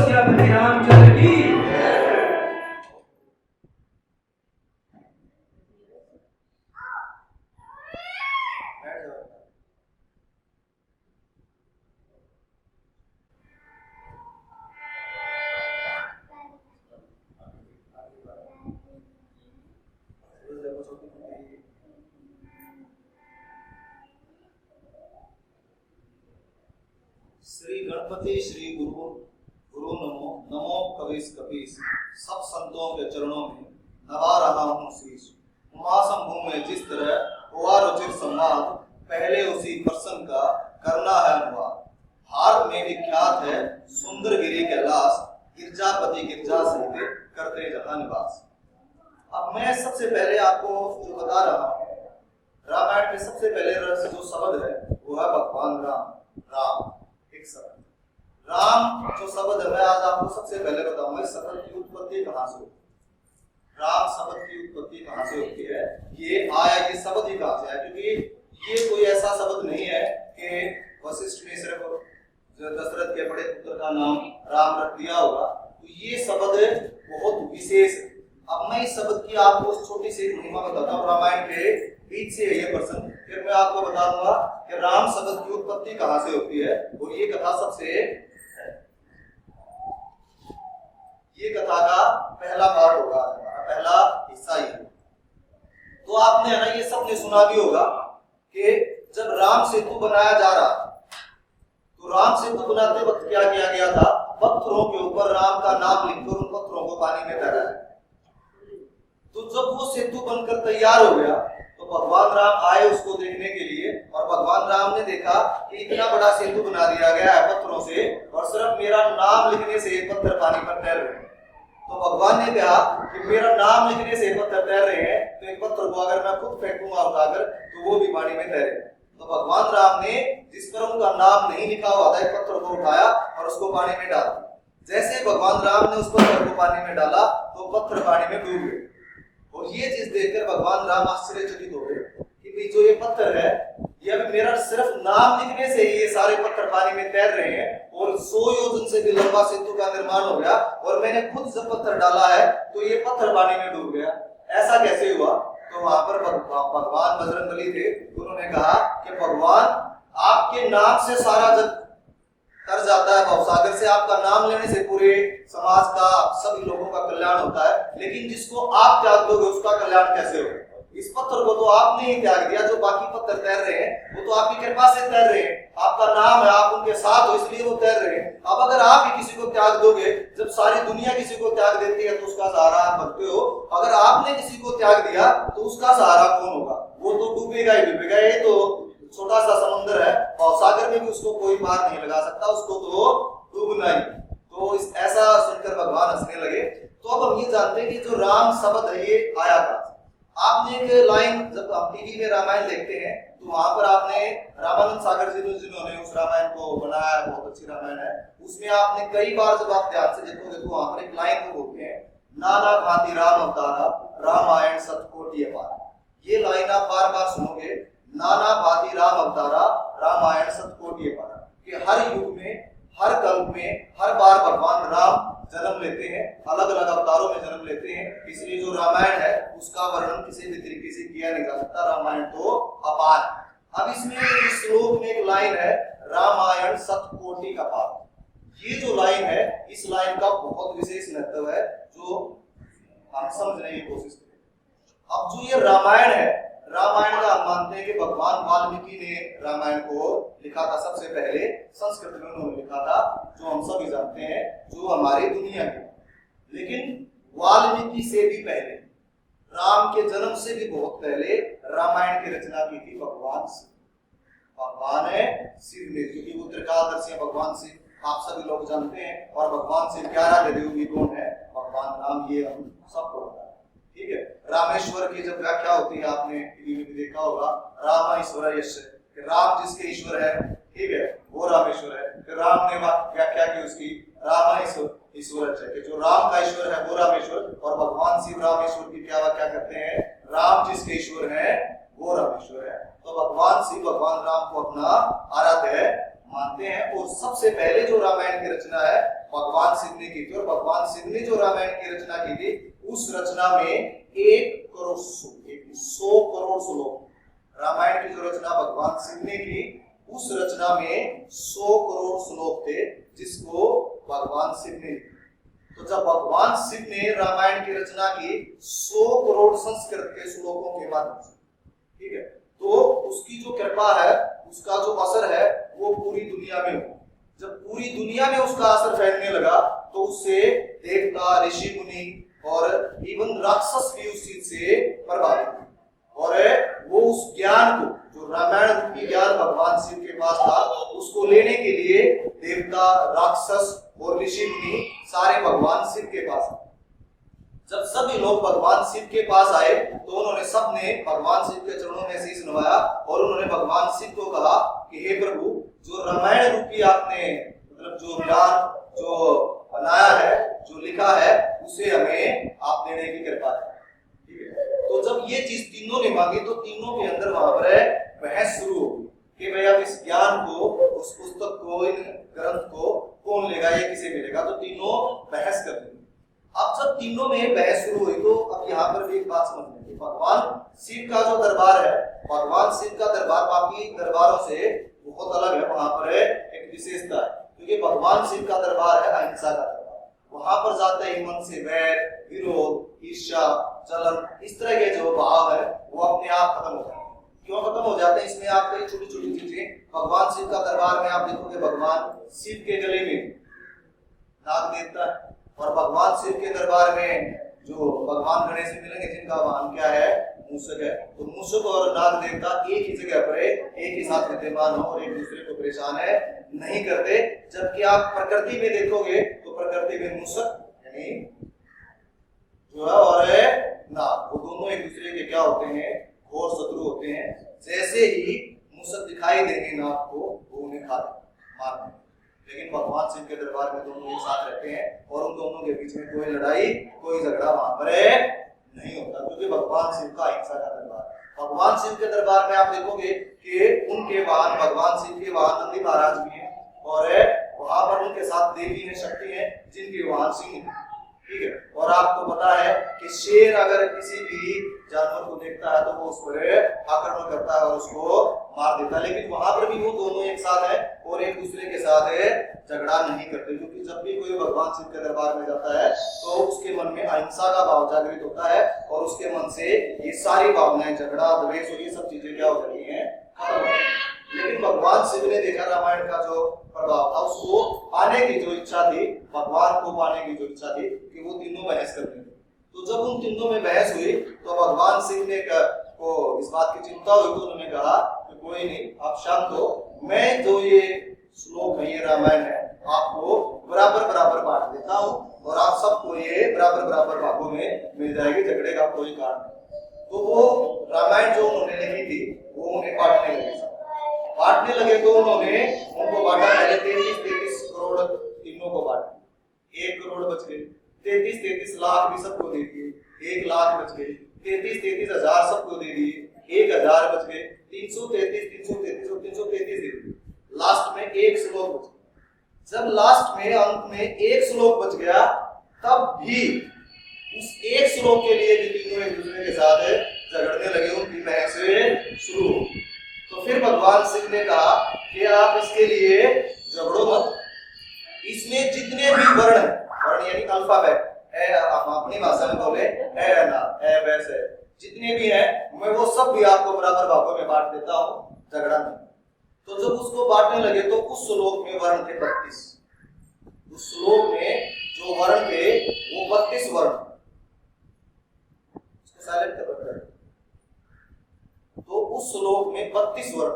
श्री रामचंद्र की। श्री गणपति श्री गुरु गुरु नमो नमो कविस कपीस, सब संतों के चरणों में नवा रहा हूँ शीश। उमा संभू में जिस तरह हुआ रुचिर संवाद, पहले उसी प्रसंग का करना है अनुवाद। भारत में विख्यात है सुंदर गिरी कैलाश, गिरजापति गिरजा सहित करते जहां निवास। अब मैं सबसे पहले आपको जो बता रहा हूँ, रामायण के सबसे पहले रस जो शब्द है वो है भगवान राम। राम एक शब्द, राम जो शब्द है मैं आज आपको सबसे पहले बताऊंगा इस शब्द की उत्पत्ति कहाँ से होती है। राम शब्द की उत्पत्ति कहाँ से होती है, ये आया ये शब्द ही कहाँ से है, क्योंकि ये कोई ऐसा शब्द नहीं है कि वशिष्ठ ने सिर्फ दशरथ के बड़े पुत्र का नाम राम रख दिया होगा, तो ये शब्द बहुत विशेष है। अब मैं इस शब्द की आपको छोटी सी महिमा बताता हूँ, रामायण के बीच से ये प्रसंग, फिर मैं आपको बता दूंगा कि राम शब्द की उत्पत्ति कहाँ से होती है। और ये कथा ये कथा का पहला पार्ट होगा, पहला हिस्सा ही। तो आपने है ना ये सबने सुना भी होगा कि जब राम सेतु बनाया जा रहा, तो राम सेतु बनाते वक्त क्या किया गया था, पत्थरों के ऊपर राम का नाम लिखकर उन पत्थरों को पानी में तैराया। तो जब वो सेतु बनकर तैयार हो गया तो भगवान राम आए उसको देखने के लिए, और भगवान राम ने देखा कि इतना बड़ा सेतु बना दिया गया है पत्थरों से, और सिर्फ मेरा नाम लिखने से पत्थर पानी पर तैर रहे हैं। तो भगवान ने कहा कि मेरा नाम लिखने से पत्थर तैर रहे हैं, तो एक पत्थर को अगर मैं खुद फेंकूंगा उठाकर तो वो भी पानी में तैरे। तो भगवान राम ने जिस पर उनका नाम नहीं लिखा हुआ था, एक पत्थर को उठाया और उसको पानी में डाल दिया। जैसे भगवान राम ने उस पत्थर को पानी में डाला तो पत्थर पानी में डूब गए। और ये चीज देखकर भगवान राम आश्चर्यचकित हो गए कि जो ये पत्थर है, ये अभी मेरा सिर्फ नाम लिखने से ही ये सारे पत्थर पानी में तैर रहे हैं, और 100 योजन से भी लंबा सेतु का निर्माण हो गया, और मैंने खुद जब पत्थर डाला है तो ये पत्थर पानी में डूब गया। ऐसा कैसे हुआ? तो वहां पर भगवान बजरंगबली थे, उन्होंने कहा कि भगवान आपके नाम से सारा जग तर जाता है, भवसागर से आपका नाम लेने से पूरे समाज का सभी लोगों का कल्याण होता है, लेकिन जिसको आप त्याग दोगे उसका कल्याण कैसे होगा? इस पत्थर को तो आपने ही त्याग दिया, जो बाकी पत्थर तैर रहे हैं वो तो आपकी कृपा से तैर रहे हैं, आपका नाम है, आप उनके साथ हो इसलिए वो तैर रहे हैं। अब अगर आप ही किसी को त्याग दोगे, जब सारी दुनिया किसी को त्याग देती है तो उसका सहारा आप बनते हो, अगर आपने किसी को त्याग दिया तो उसका सहारा कौन होगा? वो तो डूबेगा ही डूबेगा। ये तो छोटा सा समुद्र है और सागर में भी उसको कोई पार नहीं लगा सकता, उसको तो डूबना ही। तो ऐसा सुनकर भगवान हंसने लगे। तो अब हम ये जानते हैं कि जो राम शब्द है ये आया था। आपने एक लाइन जब आप टीवी में रामायण देखते हैं तो वहां पर आपने रामानंद सागर जी जिन्होंने उस रामायण को बनाया, बहुत अच्छी रामायण है, उसमें आपने कई बार जब आप ध्यान से देखोगे तो वहां पर एक लाइन को बोलते हैं, नाना भांति राम अवतारा, रामायण सतकोटि अपार। ये लाइन आप बार बार सुनोगे, नाना भांति राम अवतारा, रामायण सतकोटि अपार, कि हर युग में, हर कल्प में, हर बार भगवान राम जन्म लेते हैं, अलग अलग अवतारों में जन्म लेते हैं। इसलिए जो रामायण है उसका वर्णन किसी भी तरीके से किया नहीं जा सकता, रामायण तो अपार। अब इसमें इस श्लोक में एक लाइन है, रामायण सतकोटि अपार। ये जो लाइन है, इस लाइन का बहुत विशेष महत्व है जो हम समझने की कोशिश करें। अब जो ये रामायण है, रामायण का हम मानते हैं कि भगवान वाल्मीकि ने रामायण को लिखा था, सबसे पहले संस्कृत में उन्होंने लिखा था, जो हम सभी जानते हैं, जो हमारी दुनिया की। लेकिन वाल्मीकि से भी पहले, राम के जन्म से भी बहुत पहले रामायण की रचना की थी भगवान शिव। भगवान है शिव ने, क्योंकि वो त्रिकालदर्शी है भगवान शिव, आप सभी लोग जानते हैं। और भगवान शिव 11 देवी कौन है? भगवान राम, ये हम सबको पता है। ठीक है, रामेश्वर की जब व्याख्या होती है, आपने टीवी में भी देखा होगा, राम ईश्वर यश, राम जिसके ईश्वर है, ठीक है, वो रामेश्वर है। फिर राम ने व्याख्या की उसकी, राम ईश्वर है, कि जो राम का ईश्वर है वो रामेश्वर। और भगवान शिव रामेश्वर की क्या व्याख्या करते हैं? राम जिसके ईश्वर है वो रामेश्वर है। तो भगवान शिव, भगवान राम को अपना आराध्य मानते हैं। और सबसे पहले जो रामायण की रचना है भगवान शिव ने की थी। और भगवान शिव ने जो रामायण की रचना की थी, उस रचना में 100 करोड़ श्लोक, रामायण की जो रचना भगवान शिव ने की, उस रचना में 100 करोड़ श्लोक थे, जिसको भगवान शिव ने लिखा। तो जब भगवान शिव ने रामायण की रचना की 100 करोड़ संस्कृत के श्लोकों के माध्यम से, ठीक है, तो उसकी जो कृपा है, उसका जो असर है, वो पूरी दुनिया में हो। जब पूरी दुनिया में उसका असर फैलने लगा, तो उससे देवता, ऋषि मुनि और इवन राक्षस भी उस चीज से प्रभावित हुए। और वो उस ज्ञान को, जो रामायण रूपी ज्ञान भगवान शिव के पास था, उसको लेने के लिए देवता, राक्षस और ऋषि मुनि सारे भगवान शिव के पास आए। जब सभी लोग भगवान शिव के पास आए, तो उन्होंने सबने भगवान शिव के चरणों में शीश नवाया और उन्होंने भगवान शिव को कहा कि हे प्रभु, जो रामायण रूपी आपने मतलब जो ज्ञान जो बनाया है, जो लिखा है, उसे हमें आप देने की कृपा करें। ठीक है, तो जब ये चीज तीनों ने मांगी, तो तीनों के अंदर वहां पर बहस शुरू हो गई कि भाई अब इस ज्ञान को, उस पुस्तक को, इन ग्रंथ को कौन लेगा, ये किसे मिलेगा। तो तीनों बहस कर रहे। अब जब तीनों में बहस शुरू हुई, तो अब यहाँ पर भी एक बात समझ लेंगे, भगवान शिव का जो दरबार है, भगवान शिव का दरबार बाकी दरबारों से बहुत अलग है। वहां पर एक विशेषता है, क्योंकि भगवान शिव का दरबार है अहिंसा का दरबार। वहां पर जाते ही मन से वैर, विरोध, ईर्ष्या, जलन, इस तरह के जो भाव है, वो अपने आप खत्म हो जाते हैं। क्यों खत्म हो जाते हैं? इसमें आप कई छोटी छोटी चीजें, भगवान शिव का दरबार में आप देखोगे, भगवान शिव के गले में नाग देवता है, और भगवान शिव के दरबार में जो भगवान गणेश जी मिलेंगे, जिनका वाहन क्या है, मूषक है। तो मूषक और नाग देवता एक ही जगह पर एक ही साथ विद्यमान हो और एक दूसरे को परेशान है नहीं करते। जबकि आप प्रकृति में देखोगे, तो प्रकृति में मूषक यानी जो है और नाग, वो दोनों एक दूसरे के क्या होते हैं, घोर शत्रु होते हैं। जैसे ही मूषक दिखाई देंगे नाग को, वो उन्हें खा मारते हैं। लेकिन भगवान शिव के दरबार में दोनों एक साथ रहते हैं और उन दोनों के बीच में कोई लड़ाई, कोई झगड़ा वहां पर नहीं होता, क्योंकि भगवान शिव का अहिंसा का दरबार है। भगवान शिव के दरबार में आप देखोगे कि उनके वाहन, भगवान शिव के वाहन नंदी महाराज भी हैं, और वहां पर उनके साथ देवी है, शक्ति है, जिनके वाहन सिंह है। ठीक है, और आपको पता है कि शेर अगर किसी भी जानवर को देखता है, तो वो उस पर आक्रमण करता है और उसको मार देता है। लेकिन वहां पर भी वो दोनों एक साथ है और एक दूसरे के साथ झगड़ा नहीं करते, क्योंकि जब भी कोई भगवान शिव के दरबार में जाता है, तो उसके मन में अहिंसा का भाव जागृत होता है और उसके मन से ये सारी भावनाएं, झगड़ा, द्वेष और ये सब चीजें क्या हो जाती हैं, खत्म हो जाती हैं। लेकिन भगवान शिव ने देखा रामायण का जो प्रभाव था, उसको पाने की जो इच्छा थी, भगवान को पाने की जो इच्छा थी, कि वो तीनों बहस करते थे। तो जब उन तीनों में बहस हुई, तो भगवान शिव ने को इस बात की चिंता हुई, तो उन्होंने कहा कि कोई नहीं, आप शांत हो, मैं जो ये श्लोक है, ये रामायण है, आपको बराबर बराबर बांट देता हूँ और आप सबको ये बराबर बराबर भागों में मिल जाएगी, झगड़े का कोई कारण नहीं। तो वो रामायण जो उन्होंने लिखी थी, वो उन्हें बांटने लगे। तो उन्होंने उनको बांटा, पहले 33 करोड़ तीनों को बांटा, 1 करोड़ बच गए, 33 लाख भी सबको दे दिए, 1 लाख बच गए, 33 हजार सबको दे दिए, 1000 बच गए, 333 और 333 दे दिए। लास्ट में 1 श्लोक बच गया। जब लास्ट में अंत में 1 श्लोक बच गया, तब भी उस 1 श्लोक के लिए भी तीनों एक दूसरे के साथ झगड़ने लगे, उनकी बहस शुरू हो। तो फिर भगवान शिव ने कहा कि आप इसके लिए झगड़ो मत, इसमें जितने भी वर्ण यानी अल्फाबेट, हम अपनी भाषा में बोले वैसे जितने भी हैं, मैं वो सब भी आपको बराबर भागों में बांट देता हूँ, झगड़ा नहीं। तो जब उसको बांटने लगे, तो उस श्लोक में वर्ण थे 32। उस श्लोक में जो वर्ण थे, वो 32 वर्ण। उसको साइलेंट कर रखा है। तो उस श्लोक में 32 वर्ण।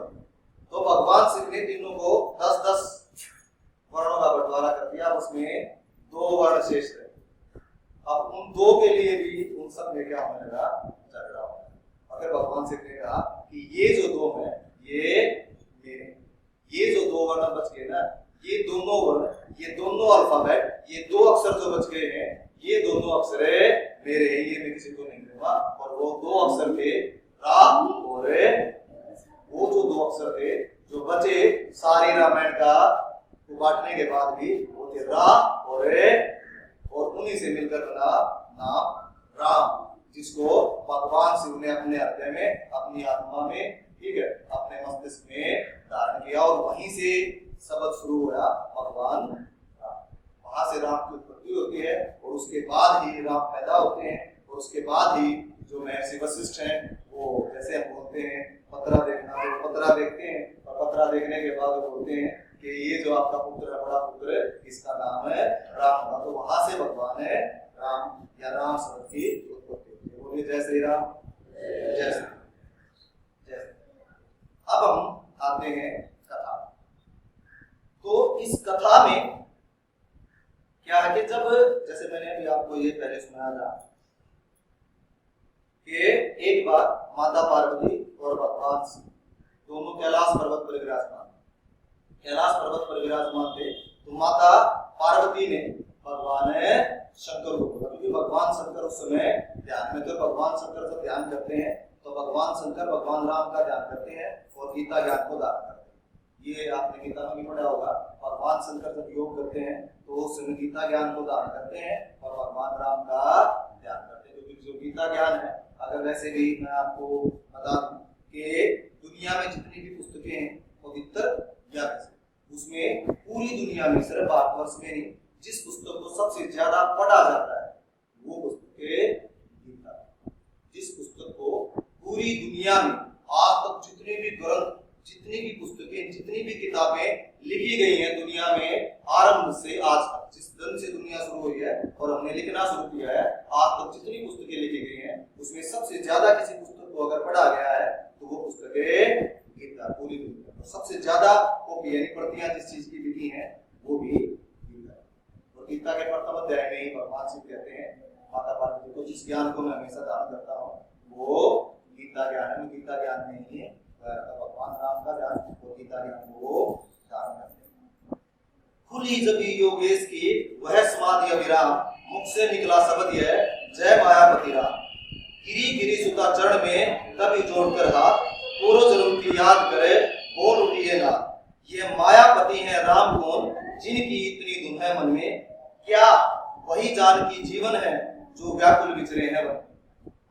तो भगवान शिव ने तीनों को 10-10 वर्णों का बंटवारा कर दिया, उसमें 2 वर्ण शेष रहे। अब उन 2 के लिए भी उन सब में क्या होने लगा, झगड़ा होने लगा। अगर भगवान शिव ने कहा कि ये जो 2 है, ये जो 2 वर्ण बच गए ना, ये दोनों वर्ण, ये दोनों अल्फाबेट, ये 2 अक्षर जो बच गए हैं, ये दोनों अक्षर मेरे हैं, ये मैं किसी को नहीं दूंगा। और वो 2 अक्षर थे रा, और वो जो 2 अक्षर थे जो बचे सारी रामायण का बांटने के बाद भी, वो थे रा और और उन्हीं से मिलकर बना नाम राम, जिसको भगवान शिव ने अपने हृदय में, अपनी आत्मा में, ठीक है, अपने मस्तिष्क में धारण किया और वहीं से शब्द शुरू हुआ भगवान राम। वहां से राम की उत्पत्ति होती है और उसके बाद ही राम पैदा होते हैं और उसके बाद ही जो महर्षि वशिष्ठ हैं वो, जैसे हम बोलते हैं पतरा देखना, तो पतरा देखते हैं और पतरा देखने के बाद बोलते हैं कि ये जो आपका पुत्र है, बड़ा पुत्र है, इसका नाम है राम होगा। तो वहां से भगवान है राम या राम शब्द की उत्पत्ति होती है। बोलिए जय श्री राम, जय श्री। अब हम आते हैं कथा। तो इस कथा में क्या है कि जब, जैसे मैंने अभी आपको ये पहले सुनाया था कि एक बार माता पार्वती और भगवान शिव दोनों कैलाश पर्वत पर विराजमान, कैलाश पर्वत पर विराजमान थे। तो माता पार्वती ने भगवान शंकर को बोला, क्योंकि भगवान शंकर उस समय ध्यान में, तो भगवान शंकर जब ध्यान करते हैं तो भगवान शंकर भगवान राम का ध्यान करते हैं और गीता ज्ञान को धारण करते हैं। ये आपने गीता में भी पढ़ा होगा, भगवान शंकर जब योग करते हैं तो उस समय गीता ज्ञान को धारण करते हैं और भगवान राम का ध्यान करते हैं। क्योंकि जो गीता ज्ञान है, अगर वैसे भी मैं आपको बता दूं कि दुनिया में जितनी भी पुस्तकें हैं पवित्र ज्ञान से, उसमें पूरी दुनिया में, सिर्फ भारतवर्ष में नहीं, जिस पुस्तक को सबसे ज्यादा पढ़ा जाता है वो पुस्तक है गीता। जिस पुस्तक को पूरी दुनिया में आज तक जितने भी ग्रंथ, जितनी भी पुस्तकें, जितनी भी किताबें लिखी गई हैं दुनिया में, आरंभ से आज तक, जिस दिन से दुनिया शुरू हुई है और हमने लिखना शुरू किया है, आज तक जितनी पुस्तकें लिखी गई हैं उसमें सबसे ज्यादा किसी पुस्तक को अगर पढ़ा गया है तो वो पुस्तक है गीता। पूरी दुनिया में सबसे ज्यादा कॉपी यानी प्रतियां जिस चीज की लिखी हैं वो भी गीता है। और गीता के प्रथम अध्याय में ही भगवान शिव कहते हैं माता पार्वती को, जिस ज्ञान को मैं हमेशा धारण करता हूँ वो गीता ज्ञान है। गीता ज्ञान नहीं है, भगवान राम का ज्ञान और गीता ज्ञान को धारण करते हैं। खुली जबी योगेश की वह समाधि अविराम, मुख से निकला शब्द यह जय मायापति राम। गिरी गिरी सुता चरण में तभी जोड़कर हाथ, पूर्व जन्म की याद करे बोल उठिए ना। ये मायापति है राम कौन, जिनकी इतनी धुन है मन में, क्या वही जानकी जीवन है जो व्याकुल विचरे हैं वन।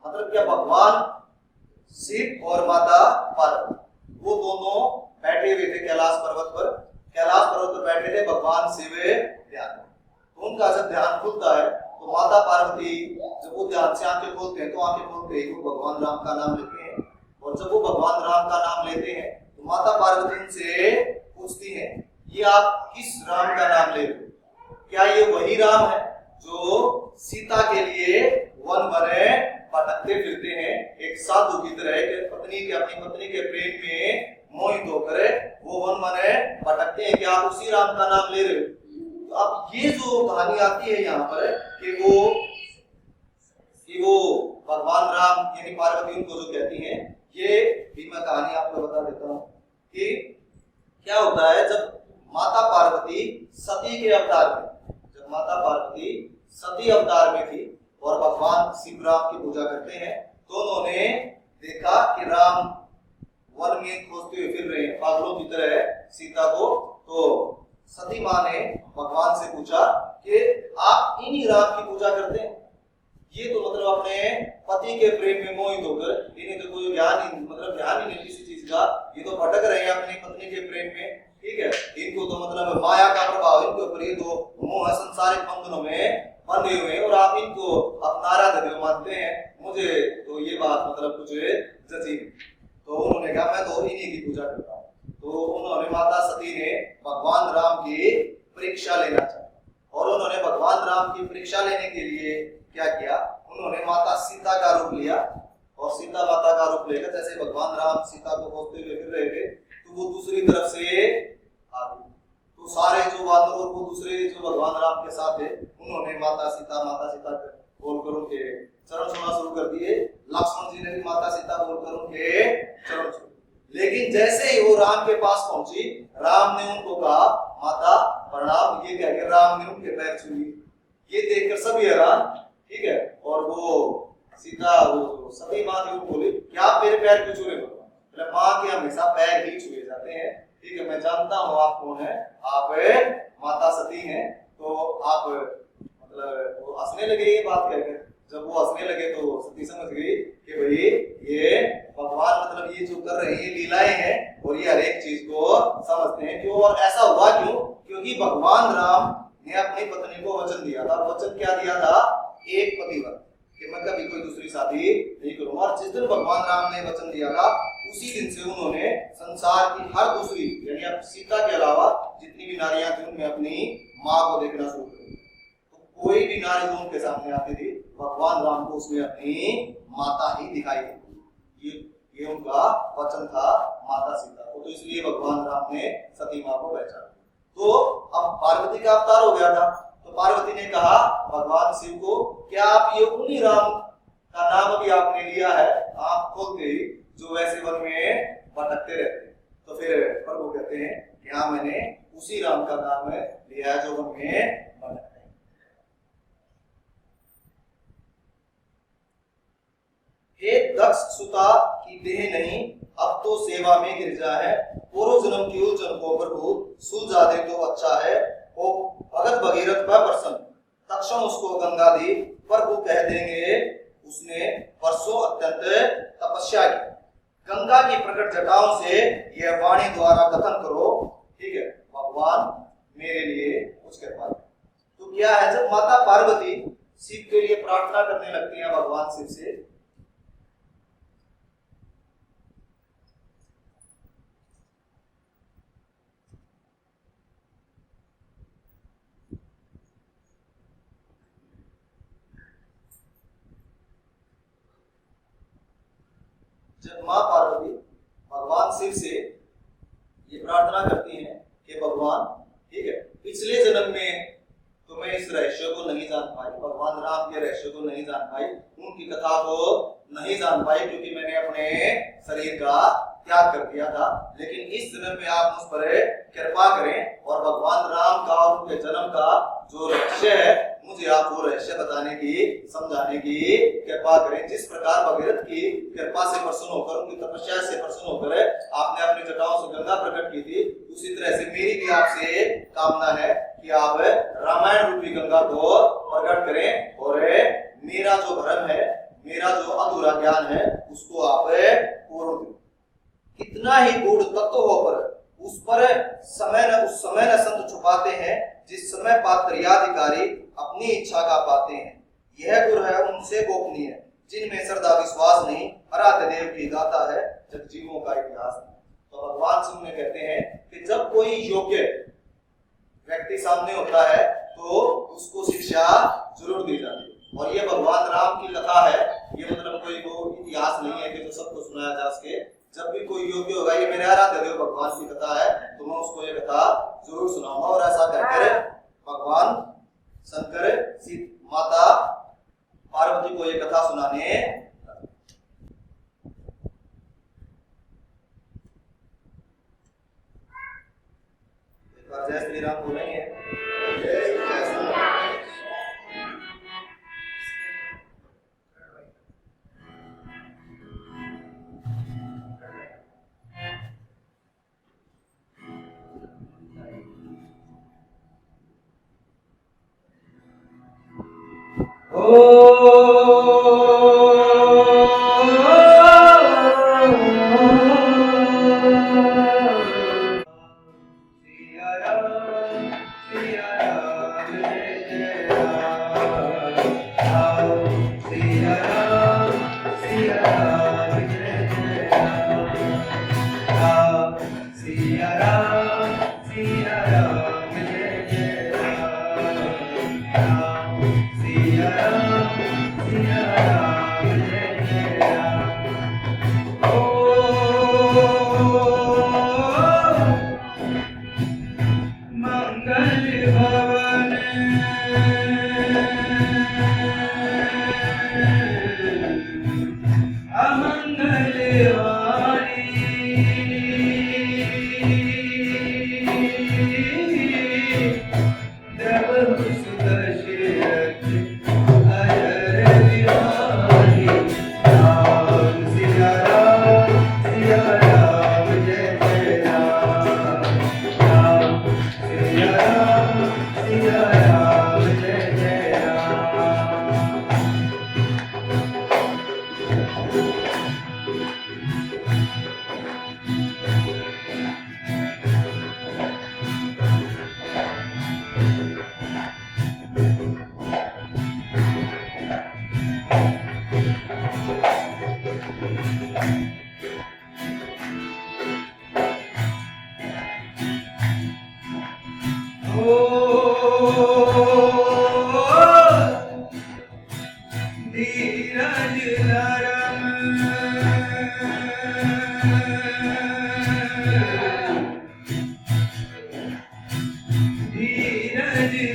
मतलब क्या भगवान शिव और माता पार्वती वो दोनों बैठे हुए थे कैलाश पर्वत पर। कैलाश पर्वत पर बैठे थे भगवान शिव ध्यान। तो उनका जब ध्यान खुलता है तो माता पार्वती जब वो ध्यान से आंखें खोलते हैं तो आंखें खोलते ही वो भगवान राम का नाम लेते हैं। और जब वो भगवान राम का नाम लेते हैं तो माता पार्वती उनसे पूछती हैं, ये आप किस राम का नाम ले रहे हो? क्या ये वही राम है जो सीता के लिए वन बने भटकते फिरते हैं, एक साधु की तरह, अपनी पत्नी के प्रेम में मोहित होकर वो वन बने भटकते हैं? क्या आप उसी राम का नाम ले रहे हो? तो अब ये जो कहानी आती है यहाँ पर कि वो भगवान राम यानी पार्वती उनको जो कहती हैं, ये भी मैं कहानी आपको बता देता हूँ कि क्या होता है जब माता पार्वती सती के अवतार में, जब माता पार्वती सती अवतार में थी और भगवान शिव राम की पूजा करते हैं तो उन्होंने देखा कि राम वन में खोजते हुए फिर रहे हैं पागलों की तरह सीता को। तो सती माँ ने भगवान से पूछा कि आप इन्हीं राम की पूजा करते हैं? ये तो मतलब अपने पति के प्रेम में मोहित होकर, इन्हें तो कोई ध्यान ही नहीं किसी चीज का, ये तो भटक रहे हैं अपनी पत्नी के प्रेम में, ठीक है। इनको तो मतलब माया का प्रभाव इनके ऊपर, ये तो मोह संसारिक बंधनों में बंधे हुए हैं और आप इनको अपना आराध्य मानते हैं। मुझे तो ये बात मतलब कुछ जची। तो उन्होंने कहा मैं तो इन्हीं की पूजा करता हूँ। तो उन्होंने, माता सती ने भगवान राम की परीक्षा लेना चाहा और उन्होंने भगवान राम की परीक्षा लेने के लिए क्या किया, उन्होंने माता सीता का रूप लिया और सीता माता का रूप लेकर जैसे भगवान राम सीता को खोजते हुए फिर रहे थे तो वो दूसरी तरफ से आ गई। तो सारे जो बादल और वो दूसरे जो भगवान राम के साथ थे उन्होंने माता सीता बोलकर उनके चरण छूना शुरू कर दिए। लक्ष्मण जी ने भी माता सीता बोलकर उनके चरण छूए। लेकिन जैसे ही वो राम के पास पहुंची, राम ने उनको कहा माता प्रणाम, ये कह के राम ने उनके पैर छू लिए। ये देखकर सभी हैरान, ठीक है। और वो सीता वो सभी माँ जी बोली क्या आप मेरे पैर क्यों छू रहे हो? माँ के हमेशा पैर ही छुए जाते हैं, ठीक है। मैं जानता हूँ आप कौन है, आप माता सती हैं। तो आप मतलब वो हंसने लगे ये बात कहकर। जब वो हंसने लगे तो सती समझ गई कि भाई ये भगवान मतलब ये जो कर रहे हैं ये लीलाएं हैं और ये हर एक चीज को समझते हैं। क्यों? और ऐसा हुआ क्यों? क्योंकि भगवान राम ने अपनी पत्नी को वचन दिया था। वचन क्या दिया था? एक पतिव्रत, कि मैं कभी कोई दूसरी शादी नहीं करूंगा। और जिस दिन भगवान राम ने वचन दिया था उसी दिन से उन्होंने संसार की हर दूसरी यानी अब सीता के अलावा जितनी भी नारियां थी उनमें अपनी माँ को देखना शुरू कर दिया। तो कोई भी नारी जो उनके सामने आती थी भगवान राम को उसमें अपनी माता ही दिखाई देती। ये उनका वचन था माता सीता को। तो इसलिए भगवान राम ने सती माँ को पहचाना। तो अब पार्वती का अवतार हो गया था। तो पार्वती ने कहा भगवान शिव को, क्या आप ये उन्हीं राम का नाम भी आपने लिया है आंख खोलते ही जो वैसे वन में भटकते रहते हैं? तो फिर प्रभु कहते हैं कि हाँ मैंने उसी राम का नाम लिया है जो वन में भटकते हैं। हे दक्ष सुता की देह नहीं अब तो सेवा में गिरजा है। पूर्व जन्म की उलझन को प्रभु सुलझा दे तो अच्छा है। ओ भगत भगीरथ पर प्रसन्न तक्षण उसको गंगा दी। प्रभु कह देंगे उसने वर्षों अत्यंत तपस्या की। गंगा की प्रकट जटाओं से यह वाणी द्वारा कथन करो। ठीक है, भगवान मेरे लिए कुछ कृपा करें। तो क्या है, जब माता पार्वती शिव के लिए प्रार्थना करने लगती है भगवान शिव से, जब माँ पार्वती भगवान शिव से ये प्रार्थना करती हैं कि भगवान ठीक है पिछले जन्म में तो मैं इस रहस्य को नहीं जान पाई, भगवान राम के रहस्य को नहीं जान पाई, उनकी कथा को नहीं जान पाई क्योंकि मैंने अपने शरीर का त्याग कर दिया था। लेकिन इस जन्म में आप मुझ पर कृपा करें और भगवान राम का और उनके जन्म का जो रहस्य है मुझे आप वो रहस्य बताने की समझाने की कृपा करें। जिस प्रकार भगीरथ की कृपा से प्रसन्न होकर उनकी तपस्या से प्रसन्न होकर आपने अपनी जटाओं से गंगा प्रकट की थी, उसी तरह से मेरी भी आपसे कामना है कि आप रामायण रूपी गंगा को प्रकट करें और मेरा जो भ्रम है, मेरा जो अधूरा ज्ञान है उसको आप पूर्ण करें। कितना ही गूढ़ तत्व हो पर उस पर उस समय न संत छुपाते हैं जिस समय पात्रियाधिकारी अपनी इच्छा का पाते हैं। यह गुर है उनसे गोपनीय जिनमें श्रद्धा विश्वास नहीं, आराध्य देव की गाथा है जगजीवों का इतिहास। तो भगवान शिव में कहते हैं कि जब कोई योग्य व्यक्ति सामने होता है तो उसको शिक्षा जरूर दी जाती है। और ये भगवान राम की कथा है, ये मतलब कोई वो इतिहास नहीं है कि जो सबको सुनाया जा सके। जब भी कोई योग्य होगा, ये मेरे आराध्य देव भगवान की कथा है तो मैं उसको ये कथा जरूर सुनाऊंगा। और ऐसा कहकर भगवान शंकर माता पार्वती को ये कथा सुनाने एक बार जय श्री राम बोलेंगे।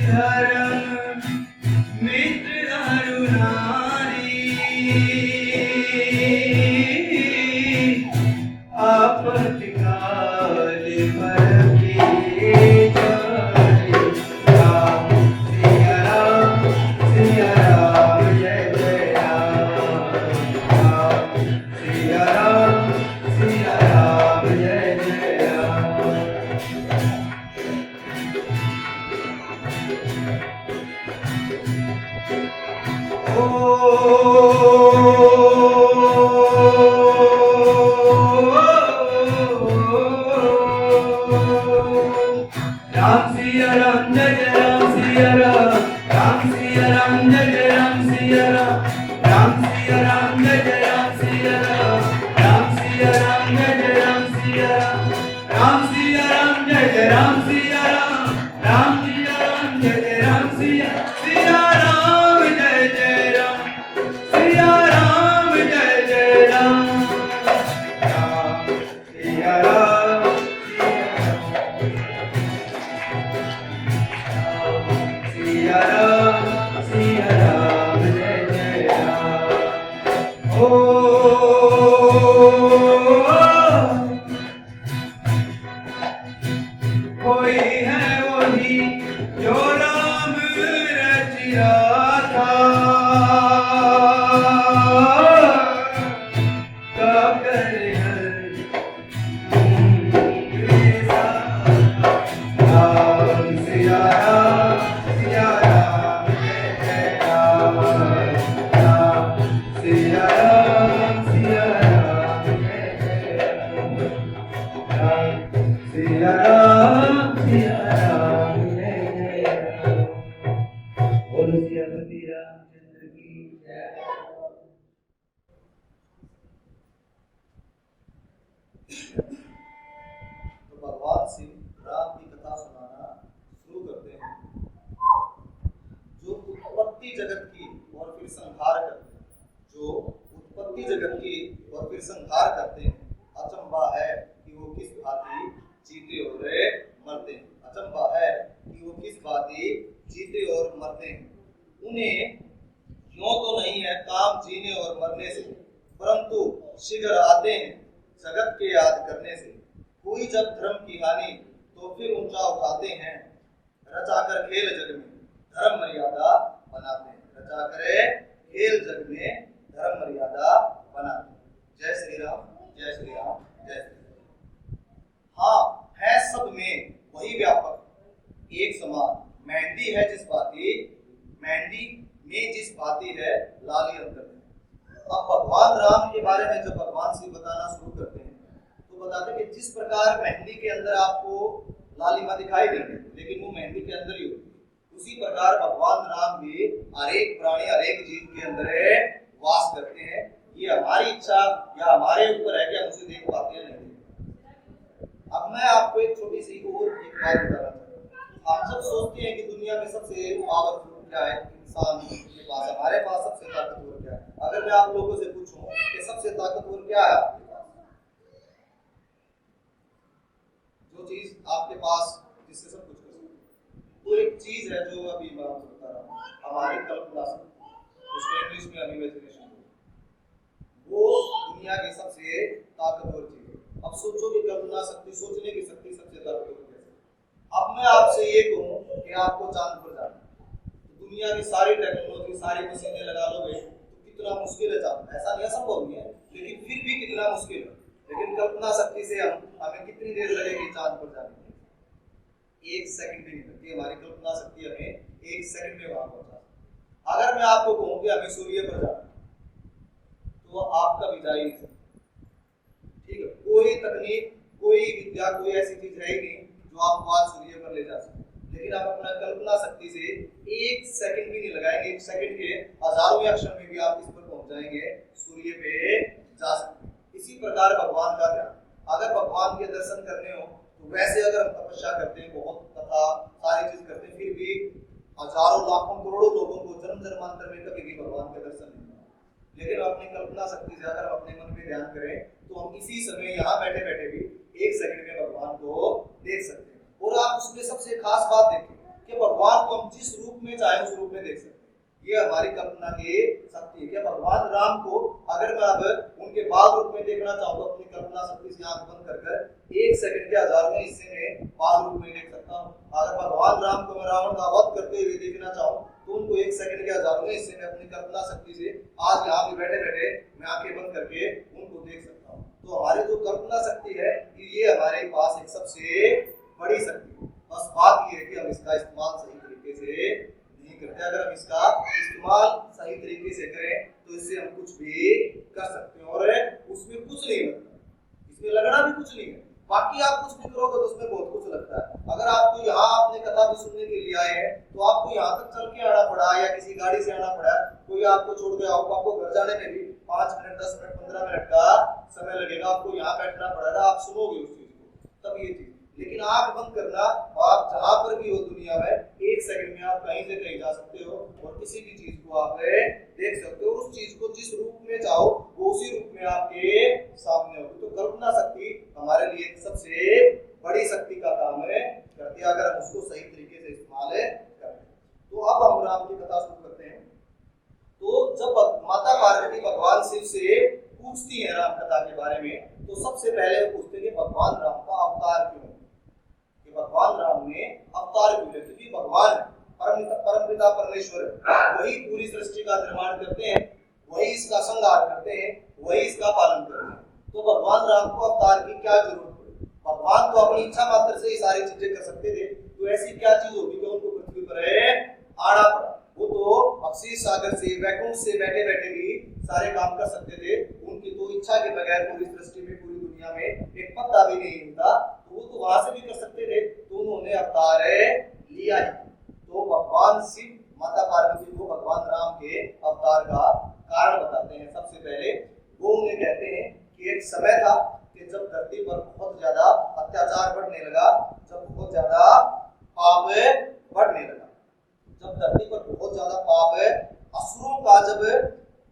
धर्म मित्र अरुणारी आपत्तिकाल पर की जय। राम सिया राम जय जय राम। राम सिया राम जय जय राम। राम सिया राम जय जय राम सिया राम। राम सिया राम जय जय राम सिया राम। राम सिया राम जय जय राम सिया राम। राम सिया राम जय जय राम सिया राम। राम सिया राम जय जय राम सिया राम। राम सिया राम जय जय राम सिया राम जय जय राम। सिया राम जय जय राम। राम सिया राम सिया राम जय जय राम। कोई है वही जो राम रचिया था। राम सिया राम जय जय राम। राम सिया राम जय जय राम। राम सिया राम जय जय राम। बोलो सियापति रामचंद्र की जय। तो भगवान श्री राम की कथा सुनाना शुरू करते हैं। जो उत्पत्ति जगत की और फिर संहार करते हैं, जो उत्पत्ति जगत की और फिर संहार करते हैं, अचंभा है कि वो किस भांति जीते और मरते हैं। अचंभा है कि वो किस भांति जीते और मरते हैं। उन्हें यूं तो नहीं है काम जीने और मरने से, परंतु शीघ्र आते हैं जगत के याद करने से। कोई जब धर्म की हानि तो फिर ऊंचा उठाते हैं, रचाकर खेल जग में धर्म मर्यादा बनाते हैं। रचाकर खेल जग में धर्म मर्यादा बनाते हैं। जय श्री राम जय श्री राम जय श्री राम। हाँ, है सब में वही व्यापक एक समान। मेहंदी है जिस भांति, मेहंदी में जिस भांति है लाली अंतर है। अब भगवान राम के बारे में जब भगवान श्री बताना शुरू करते हैं तो बताते हैं कि जिस प्रकार मेहंदी के अंदर आपको लालिमा दिखाई देगी, लेकिन वो मेहंदी के अंदर ही होती है, उसी प्रकार भगवान राम भी हर एक प्राणी हर एक जीव के अंदर वास करते हैं। ये हमारी इच्छा या हमारे ऊपर है कि हम उसे देख पाते हैं नहीं। अब मैं आपको एक छोटी सी और एक बात बताना चाहता हूँ। आप सब सोचते हैं कि दुनिया में सबसे पावरफुल क्या है, इंसान के पास, हमारे पास सबसे ताकतवर क्या है। अगर मैं आप लोगों से पूछूं कि सबसे ताकतवर क्या है आपके पास, जो चीज आपके पास जिससे सब कुछ कर सकते, वो एक चीज है जो अभी मैं आपको बता रहा हूँ, हमारी कल्पना शक्ति, उसको इंग्लिश में इमेजिनेशन, वो दुनिया की सबसे ताकतवर चीज है। अब सोचो कि कल्पना शक्ति, सोचने की शक्ति सबसे ताकतवर कैसे। अब मैं आपसे ये कहूँ कि आपको चांद पर जाना, तो दुनिया की सारी टेक्नोलॉजी, सारी मशीनें लगा लोगे तो कितना मुश्किल है चांद, ऐसा नहीं असंभव नहीं है, लेकिन फिर भी कितना मुश्किल है। लेकिन कल्पना शक्ति से हमें कितनी देर लगेगी चांद पर जाने में? 1 सेकंड भी नहीं लगती। हमारी कल्पना शक्ति हमें 1 सेकंड में वहां पहुंचा। अगर मैं आपको कहूँ कि हमें सूर्य पर जाना, तो आपका भी जा ही नहीं सकता। ठीक है, कोई तकनीक, कोई विद्या, कोई ऐसी चीज है ही नहीं जो आपको आज सूर्य पर ले जा सके। लेकिन आप अपना कल्पना शक्ति से 1 सेकंड भी नहीं लगाएंगे, 1 सेकंड के हजारों अक्षर में भी आप इस पर पहुंच जाएंगे, सूर्य पे जा सकते हैं। इसी प्रकार भगवान का ध्यान, अगर भगवान के दर्शन करने हो तो वैसे अगर हम तपस्या करते हैं, बहुत कथा सारी चीज करते हैं, फिर भी हजारों लाखों करोड़ों लोगों को जन्म जन्मांतर में कभी भी भगवान के दर्शन नहीं हुआ। लेकिन अपनी कल्पना शक्ति से अगर हम अपने मन में ध्यान करें तो हम इसी समय यहाँ बैठे बैठे भी 1 सेकंड में भगवान को देख सकते हैं। और आप उसमें सबसे खास बात देखिए, कि भगवान को हम जिस रूप में चाहे उस रूप में देख सकते हैं। ये हमारी कल्पना की शक्ति है कि भगवान राम को अगर मैं अब उनके बाल रूप में देखना चाहूँ तो अपनी कल्पना शक्ति से आंख बंद कर 1 सेकंड के 1000वें हिस्से में बाल रूप में देख सकता हूँ। अगर भगवान राम को मैं रावण का वध करते हुए देखना चाहूँ तो उनको 1 सेकंड के 1000वें हिस्से में अपनी कल्पना शक्ति से आज यहाँ पे बैठे बैठे मैं आंखें बंद करके उनको देख सकता हूँ। तो हमारी जो कल्पना शक्ति है ये हमारे पास एक सबसे बड़ी शक्ति है। बस बात ये है कि हम इसका इस्तेमाल सही तरीके से नहीं करते। अगर हम इसका इस्तेमाल सही तरीके से करें तो इससे हम कुछ भी कर सकते हैं और उसमें कुछ नहीं लगता, इसमें लगना भी कुछ नहीं है। बाकी आप कुछ भी करोगे तो उसमें बहुत कुछ लगता है। अगर आपको यहाँ आपने कथा भी सुनने के लिए आए हैं तो आपको यहाँ तक चल के आना पड़ा या किसी गाड़ी से आना पड़ा, कोई आपको छोड़ गया हो, आपको घर जाने में भी 5 मिनट 10 मिनट 15 मिनट का समय लगेगा, आपको यहाँ बैठना पड़ेगा, आप सुनोगे उस चीज को, तब ये चीज। लेकिन आंख बंद करना और आप जहां पर भी हो दुनिया में 1 सेकंड में आप कहीं से कहीं जा सकते हो और किसी भी चीज को आप देख सकते हो। उस चीज को जिस रूप में चाहो वो उसी रूप में आपके सामने होगी। तो कल्पना शक्ति हमारे लिए सबसे बड़ी शक्ति का काम करती है अगर हम उसको सही तरीके से इस्तेमाल करें। तो अब हम राम की कथा शुरू करते हैं। तो जब माता पार्वती भगवान शिव से पूछती है राम कथा के बारे में तो सबसे पहले वो पूछते हैं कि भगवान राम का अवतार क्यों, भगवान राम ने अवतार क्यों लिया? क्योंकि भगवान परमपिता परमेश्वर वही पूरी सृष्टि का निर्माण करते हैं, वही इसका संहार करते हैं, वही इसका पालन करते हैं। तो भगवान राम को अवतार की क्या जरूरत पड़ी? भगवान तो अपनी इच्छा मात्र से ये सारी चीजें कर सकते थे, तो ऐसी क्या चीज होगी कि उनको पृथ्वी पर आना पड़ा? वो तो अक्षय सागर से वैकुंठ से बैठे बैठे भी सारे काम कर सकते थे। उनकी तो इच्छा के बगैर पूरी सृष्टि में पूरी दुनिया में एक पत्ता भी नहीं हिलता, वो तो वहां से भी कर सकते थे। तो उन्होंने अवतार लिया ही। तो भगवान शिव माता पार्वती को भगवान राम के अवतार का कारण बताते हैं। सबसे पहले वो उन्हें कहते हैं कि एक समय था कि जब धरती पर बहुत ज्यादा अत्याचार बढ़ने लगा, जब बहुत ज्यादा पाप बढ़ने लगा, जब धरती पर बहुत ज्यादा पाप असुरों का जब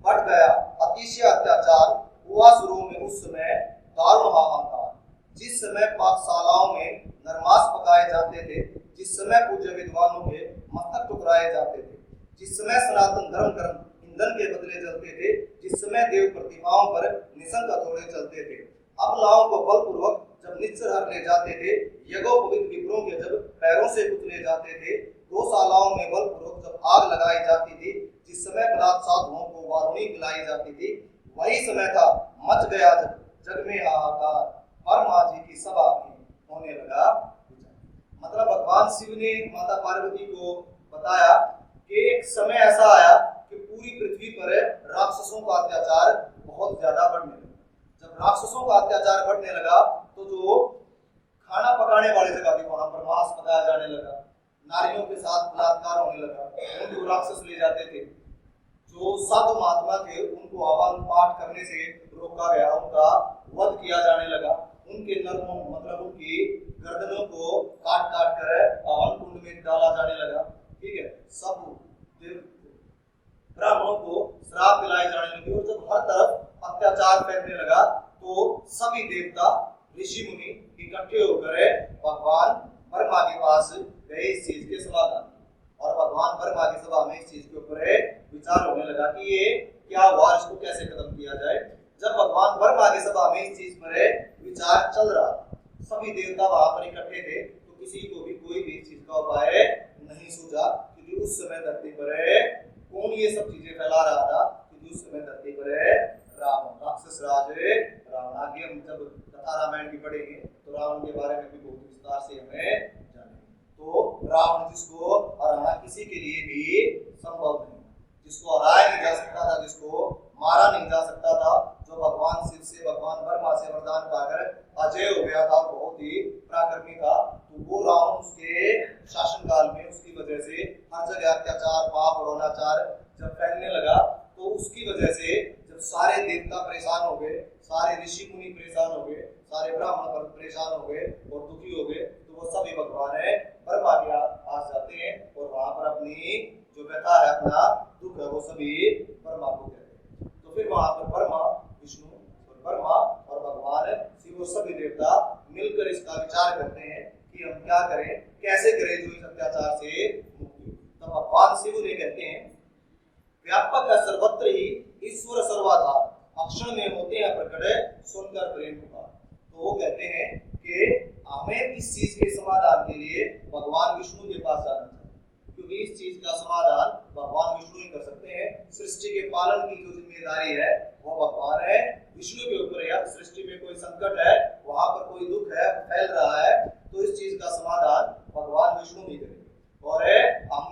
बढ़ गया, अतिशय अत्याचार हुआ शुरू में, उस समय दारुण हाहाकार, जिस समय पाकशालाओं में नरमांस पकाए जाते थे, जिस समय पूज्य विद्वानों के मस्तक टुकराए जाते थे, जिस समय सनातन धर्म ईंधन के बदले जलते थे, जिस समय देव प्रतिमाओं पर निशंक हथौड़े चलते थे, अबलाओं को बलपूर्वक जब निश्चर ले जाते थे, यज्ञोपवीत विप्रों के जब पैरों से कुचले जाते थे, गौशालाओं में बलपूर्वक जब आग लगाई जाती थी, जिस समय बलात् साधुओं को वारुणी पिलाई जाती थी, वही समय था मच गया जब जग में हाहाकार, परमा जी की सभा में होने लगा। मतलब भगवान शिव ने माता पार्वती को बताया कि एक समय ऐसा आया कि पूरी पृथ्वी पर राक्षसों का अत्याचार बहुत ज्यादा बढ़ने लगा। जब राक्षसों का अत्याचार बढ़ने लगा तो जो खाना पकाने वाली जगह थी वहां पर मांस पकाया जाने लगा, नारियों के साथ बलात्कार होने लगा, उनको राक्षस ले जाते थे। जो साधु महात्मा थे उनको हवन पाठ करने से रोका गया, उनका वध किया जाने लगा, उनके नर्मों मतलब उनकी गर्दनों को काट काट कर हवन कुंड में डाला जाने लगा। ठीक है, सब ब्राह्मणों को श्राप दिलाए जाने लगे। और जब हर तरफ अत्याचार फैलने लगा तो सभी देवता ऋषि मुनि इकट्ठे होकर भगवान ब्रह्मा के पास गए इस चीज के समाधान, और भगवान ब्रह्मा की सभा में इस चीज के ऊपर विचार होने लगा कि ये क्या हुआ, इसको कैसे खत्म किया जाए। जब भगवान ब्रह्मा की सभा में इस चीज पर विचार चल रहा, सभी देवता वहां पर इकट्ठे थे, तो किसी को भी कोई भी चीज का उपाय नहीं सूझा, क्योंकि उस समय धरती पर कौन ये सब चीजें फैला रहा था, क्योंकि उस समय धरती पर रावण, राक्षस राज रावण। आगे हम जब कथा रामायण की पढ़ेंगे तो रावण के बारे में भी बहुत विस्तार से हमें जानेंगे। तो रावण जिसको हराना किसी के लिए भी संभव नहीं, जिसको हराया नहीं जा सकता था, जिसको मारा नहीं जा सकता था, जो भगवान शिव से भगवान ब्रह्मा से वरदान पाकर अजय हो गया था, बहुत ही पराक्रमी था, तो वो रावण उसके शासनकाल में उसकी वजह से हर जगह अत्याचार पाप और अनाचार जब फैलने लगा, तो उसकी वजह से जब सारे देवता परेशान हो गए, सारे ऋषि मुनि परेशान हो गए, सारे ब्राह्मण परेशान हो गए और दुखी हो गए, तो वो सभी भगवान ब्रह्मा के पास जाते हैं और वहां पर अपनी जो व्यथा है, अपना दुख है, वो सभी ब्रह्मा को कहते हैं। तो फिर वहां पर ब्रह्मा विष्णु और ब्रह्मा और भगवान शिव और सभी देवता मिलकर इसका विचार करते हैं कि हम क्या करें, कैसे करें जो इस अत्याचार से भगवान शिव ने कहते हैं व्यापक है सर्वत्र ही ईश्वर सर्वाधार, अक्षण में होते हैं प्रकट सुनकर प्रेम पुकार। तो वो कहते हैं कि हमें इस चीज के समाधान के लिए भगवान विष्णु के पास जाना चाहिए, क्योंकि इस चीज का समाधान भगवान विष्णु ही कर सकते हैं। सृष्टि के पालन की जो जिम्मेदारी है वो भगवान है विष्णु के ऊपर है। या सृष्टि में कोई संकट है, वहां पर कोई दुख है फैल रहा है, तो इस चीज का समाधान भगवान विष्णु ही करेंगे। और हम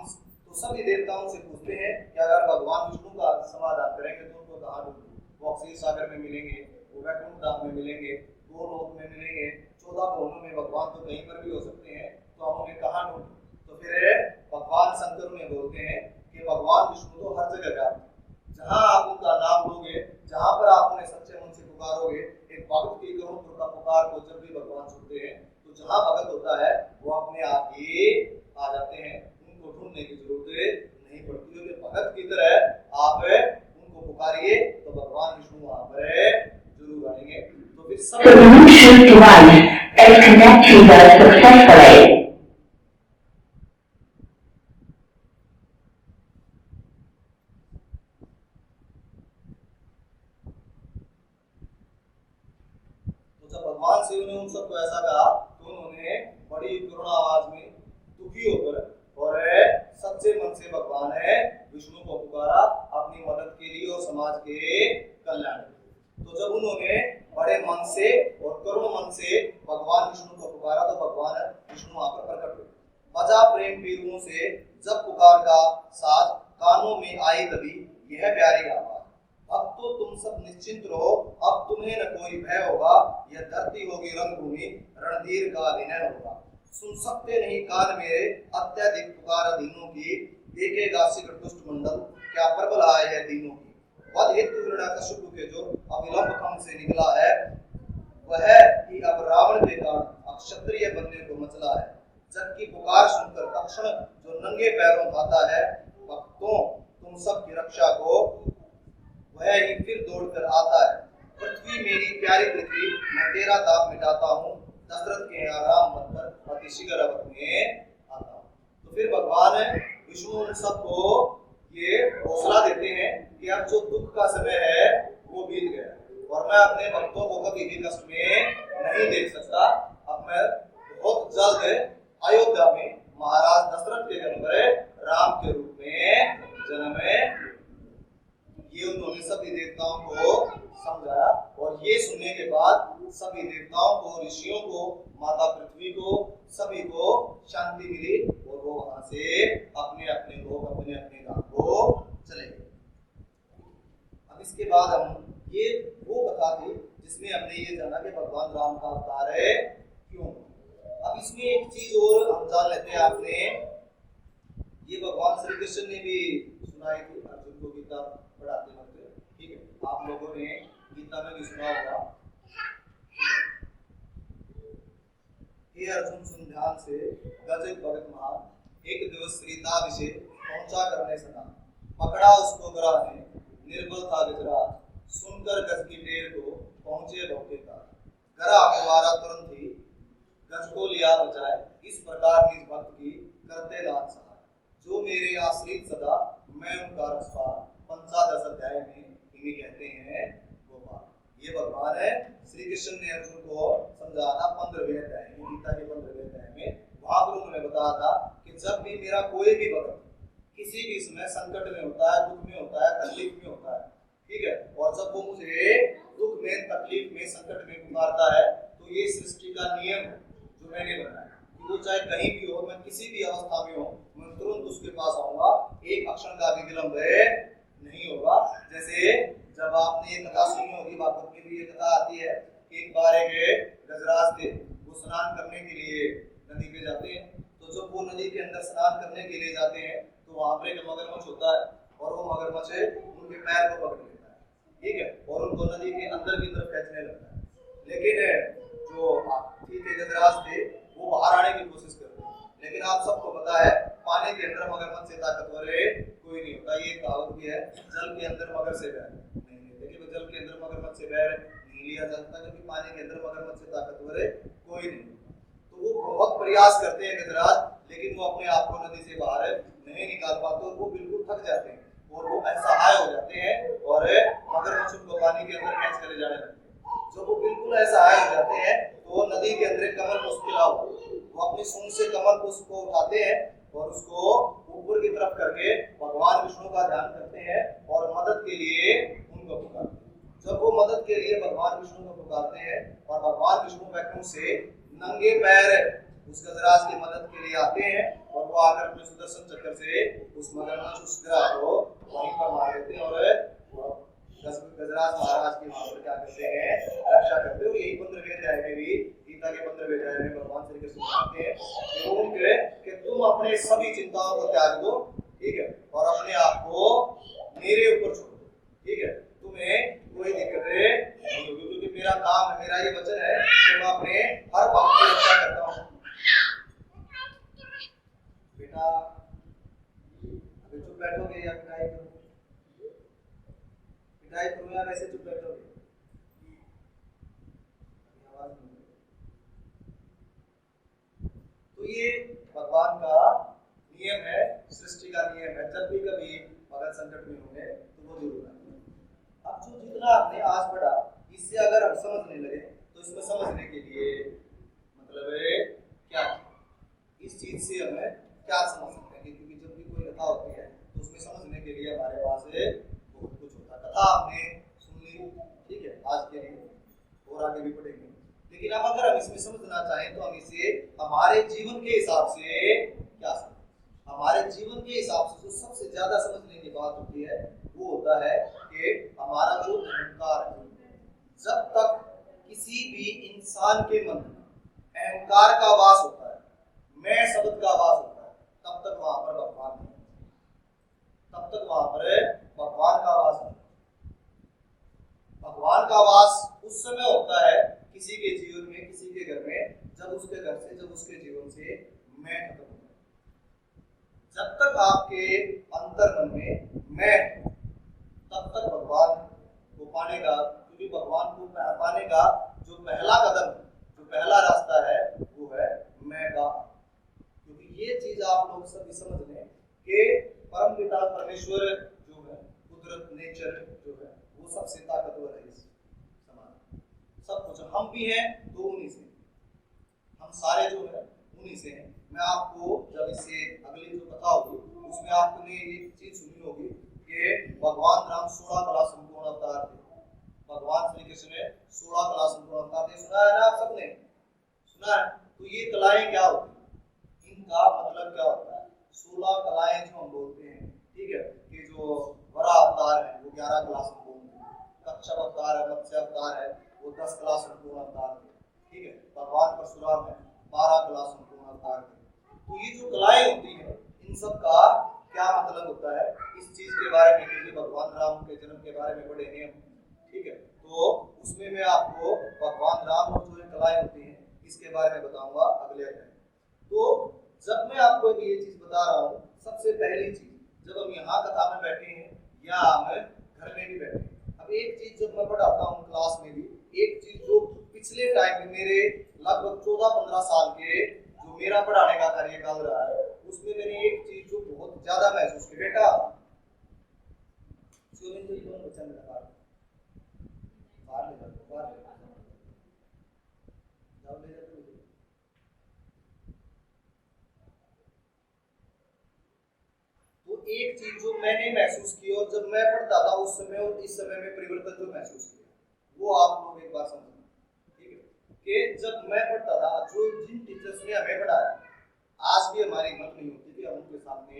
तो सभी देवताओं से पूछते हैं कि अगर भगवान विष्णु का समाधान करेंगे तो उनको कहाँ ढूंढेंगे? वो अक्षय सागर में मिलेंगे, वो वैकुंठ धाम में मिलेंगे, दो लोक में मिलेंगे, 14 भुवनों में भगवान तो कहीं पर भी हो सकते हैं, तो हम उन्हें कहाँ ढूंढें? तो फिर भगवान शंकर में बोलते हैं कि भगवान विष्णु तो हर जगह व्याप्त है। जहां आप उनका नाम लोगे, जहां पर आप उन्हें सच्चे मन से पुकारोगे, एक भक्त की करोड़ का पुकार को जब भी भगवान सुनते हैं, तो जहां भगत होता है वो अपने आप ही आ जाते हैं, उनको ढूंढने की जरूरत नहीं पड़ती। क्योंकि भगत की तरह आप उनको पुकारिए तो भगवान विष्णु वहां पर जरूर आएंगे। तो फिर सब भगवान शिव ने उन सबको ऐसा कहा तो उन्होंने बड़ी करुण आवाज में दुखी होकर और सच्चे मन से भगवान विष्णु को पुकारा अपनी मदद के लिए और समाज के कल्याण के लिए। तो जब उन्होंने बड़े मन से और करुण मन से भगवान विष्णु को पुकारा तो भगवान विष्णु वहां पर प्रकट हुए। बजा प्रेम पीरुओं से जब पुकार का साथ कानों में आई तभी यह प्यारी आवाज, अब तो तुम सब निश्चिंत रहो, अब तुम्हें न कोई भय होगा, यह धरती होगी रंगभूमि, रणधीर का अभिनय होगा। सुन सकते नहीं कान मेरे अत्यधिक पुकार दीनों की, देखेगा शीघ्र दुष्ट मंडल क्या प्रबल आए है दीनों की। वध हेतु हिरण्यकशिपु के जो अविलंब खम से निकला है, वह ही अब रावण के कारण अक्षत्रिय बनने को मचला है। जग की पुकार सुनकर तक्षण जो नंगे पैरों भाता है, भक्तों तुम सब की रक्षा को वह ही फिर दौड़कर आता है। पृथ्वी मेरी प्यारी पृथ्वी, मैं तेरा ताप मिटाता हूँ, दशरथ के आराम मत पर अति शीघ्र अवध में आता हूँ। तो फिर भगवान विष्णु उन सबको ये हौसला देते हैं कि अब जो दुख का समय है वो बीत गया और मैं अपने भक्तों को कभी भी कष्ट में नहीं देख सकता। अब मैं बहुत जल्द अयोध्या में महाराज दशरथ के घर पर राम के रूप में जन्म ये उन्होंने सभी देवताओं को समझाया। और ये सुनने के बाद सभी देवताओं को, ऋषियों को, माता पृथ्वी को, सभी को शांति मिली और वो वहां से अपने अपने लोग अपने अपने गांव को चले गए। अब इसके बाद हम ये वो कथा थी जिसमें हमने ये जाना कि भगवान राम का अवतार है क्यों। अब इसमें एक चीज और हम जान लेते हैं। आपने ये भगवान श्री कृष्ण ने भी सुनाई थी अर्जुन को गीता पढ़ाते वक्त, ठीक है, आप लोगों ने गीता में भी सुना होगा। हे अर्जुन सुन ध्यान से, गजक भगत महान, एक दिवस श्रीता विषय पहुंचा करने सना, पकड़ा उसको ग्रह ने, निर्बल था गजराज, सुनकर गज की टेर को पहुंचे भौके का, गरा अखबारा तुरंत ही गज को लिया बचाए, इस प्रकार निज भक्त की करते दान सहाय, जो मेरे आश्रित सदा मैं उनका रक्षपाल, 15 अध्याय में इन्हें कहते हैं गोपाल। ये भगवान है श्री कृष्ण ने अर्जुन को समझाया 15वें अध्याय में, गीता के 15वें अध्याय में। वहां पर उन्होंने बताया था कि जब भी मेरा कोई भी भक्त किसी भी समय संकट में होता है, दुख में होता है, तकलीफ में होता है, ठीक है, और जब वो मुझे दुख में, तकलीफ में, संकट में पुकारता है, तो ये सृष्टि का नियम है जो मैंने बनाया कि वो चाहे कहीं भी हो, मैं किसी भी अवस्था में हो, मैं तुरंत उसके पास आऊंगा, एक अक्षर का भी विलंब नहीं होगा। जैसे जब आपने ये कथा सुनी होगी, भागवत में भी ये कथा आती है कि एक बार एक गजराज थे, वो स्नान करने के लिए नदी पे जाते हैं। तो जब वो नदी के अंदर स्नान करने के लिए जाते हैं तो वहां पर एक मगरमच्छ होता है और वो मगरमच्छ उनके पैर को पकड़ लेता है, ठीक है, और उनको नदी के अंदर की तरफ खींचने लगता है। लेकिन जो गजराज थे वो बाहर आने की कोशिश करते हैं, लेकिन आप सबको पता है पानी के अंदर मगरमच्छ से ताकतवर कोई नहीं होता। ये कहावत भी है, जल के अंदर मगर से बैर नहीं लेते, लेकिन जल के अंदर मगरमच्छ से बैर नहीं लिया जाता क्योंकि पानी के अंदर मगरमच्छ से ताकतवर कोई नहीं। तो वो बहुत प्रयास करते हैं गजराज, लेकिन वो अपने आप को नदी से बाहर नहीं निकाल पाते। बिल्कुल थक जाते हैं और वो असहाय हो जाते हैं और मगरमच्छ उनको पानी के अंदर खींच कर जाने लगते हैं। जब वो बिल्कुल असहाय हो जाते हैं तो वो नदी के अंदर कमल पुष्प खिला हुआ, वो अपनी सूंड से कमल पुष्प को उठाते हैं और उसको ऊपर की तरफ करके भगवान विष्णु का ध्यान करते हैं और मदद के लिए उनको पुकारते हैं। जब वो मदद के लिए भगवान विष्णु को पुकारते हैं और भगवान विष्णु वैकुंठ से नंगे पैर उस गजराज की मदद के लिए आते हैं और वो आकर अपने सुदर्शन चक्र से उस मगरमच्छ उस ग्रह को वहीं पर मार देते हैं और गजराज महाराज की वहां पर क्या करते हैं, रक्षा करते हैं। यही 15वें अध्याय में भी, गीता के 15वें अध्याय में भगवान श्री कृष्ण कहते हैं कि तुम अपने सभी चिंताओं को त्याग दो, ठीक है, और अपने आप को मेरे ऊपर छोड़ दो, ठीक है, तुम्हें कोई दिक्कत नहीं होगी क्योंकि मेरा काम है, मेरा ये वचन है कि मैं अपने हर भक्त की रक्षा करता हूँ। बेटा अभी चुप बैठोगे या पिटाई करोगे? पिटाई करूँ या वैसे चुप बैठोगे? आवाज नहीं। तो ये भगवान का नियम है, सृष्टि का नियम है। जब भी कभी भगत संकट में होंगे तो वो जरूर आएंगे। अब जो जितना आपने आज पढ़ा इससे अगर हम समझने लगे तो इसमें समझने के लिए मतलब क्या, इस चीज से हमें क्या समझ सकते हैं, क्योंकि जब भी कोई कथा होती है तो उसमें समझने के लिए हमारे पास बहुत कुछ होता है। कथा हमने सुन ली, ठीक है, आज के लिए और आगे भी पढ़ेंगे, लेकिन अब अगर हम इसमें समझना चाहें तो हम इसे हमारे जीवन के हिसाब से क्या समझें। हमारे जीवन के हिसाब से जो सबसे ज्यादा समझने की बात होती है वो होता है कि हमारा जो अहंकार है, जब तक किसी भी इंसान के मन में अहंकार का वास होता है, मैं शब्द का वास होता है, तब तक वहां पर भगवान नहीं, तब तक वहां पर भगवान का वास नहीं। भगवान का वास उस समय होता है किसी के जीवन में, किसी के घर में, जब उसके घर से, जब उसके जीवन से मैं खत्म होता है। जब तक आपके अंतर मन में मैं, तब तक भगवान को पाने का, क्योंकि भगवान को पाने का जो पहला कदम, जो पहला रास्ता है वो है मैं का। क्योंकि ये चीज आप लोग सभी समझ लें कि परम पिता परमेश्वर जो है, कुदरत, नेचर जो है, वो सबसे ताकतवर है इस समाज, सब कुछ हम भी हैं तो उन्हीं से, हम सारे जो है उन्हीं से हैं। मैं आपको जब इससे अगली जो कथा होगी उसमें आपने एक चीज सुनी होगी कि भगवान राम 16 कला संपूर्ण अवतार थे। भगवान श्री कृष्ण ने 16 कला संपूर्ण अवतार थे, सुना है ना आप सबने? सुना है? तो ये कलाएं क्या होती है, इनका मतलब क्या होता है? 16 कलाएं जो हम बोलते हैं, ठीक है, कि जो वराह अवतार है वो 11 कला संपूर्ण थे, कच्छप अवतार है, मत्स्य अवतार है, वो 10 कला संपूर्ण अवतार थे, ठीक है, भगवान परशुराम है 12 कला संपूर्ण अवतार थे। तो ये जो कलाएं होती है इन सब का क्या मतलब होता है, इस चीज के बारे में, क्योंकि भगवान राम के जन्म के बारे में पढ़ेंगे हम, ठीक है, तो उसमें मैं आपको भगवान राम और जो कलाएं होती हैं इसके बारे में बताऊंगा अगले अध्याय। तो जब मैं आपको ये चीज बता रहा हूँ, सबसे पहली चीज, जब हम यहाँ कथा में बैठे हैं या हम घर में भी बैठे हैं, अब एक चीज जब मैं पढ़ाता हूँ क्लास में भी, एक चीज जो पिछले टाइम में मेरे लगभग 14-15 साल के जो मेरा पढ़ाने का कार्यकाल रहा है, उसमें मैंने एक चीज जो बहुत ज्यादा महसूस की, बेटा बच्चा मेरा बाहर ले जाओ, बाहर ले जाओ, ले जाओ। तो एक चीज जो मैंने महसूस की और जब मैं पढ़ता था उस समय और इस समय में परिवर्तन जो महसूस किया, वो आप लोग एक बार समझना, ठीक है, कि जब मैं पढ़ता था, जो जिन टीचर्स ने हमें पढ़ाया, आज भी हमारी हिम्मत नहीं होती कि हम उनके सामने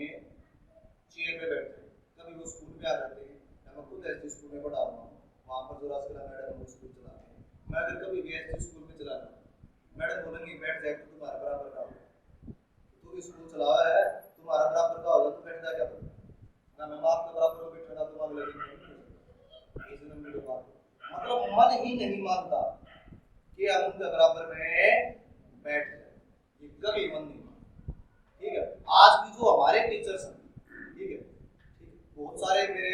चेयर पे बैठते हैं। कभी वो स्कूल में आ जाते हैं, मैं खुद ऐसे स्कूल में पढ़ा हुआ हूँ, वहाँ पर जो राजकला मैडम वो स्कूल चलाते हैं, मैं अगर कभी भी ऐसे स्कूल में चला जाऊँ, मैडम बोलेंगे बैठ जाए तो तुम्हारा बराबर का होगा, तू स्कूल चलावा है, तुम्हारा बराबर का होगा, तो बैठ जा, क्या ना मैं आपके बराबर बैठा ना तुम अगले दिन मतलब मन ही नहीं मानता कि हम उनके बराबर में बैठ जाए, ये कभी मन नहीं मानता, ठीक है। आज भी जो हमारे टीचर्स हैं, ठीक है, बहुत सारे मेरे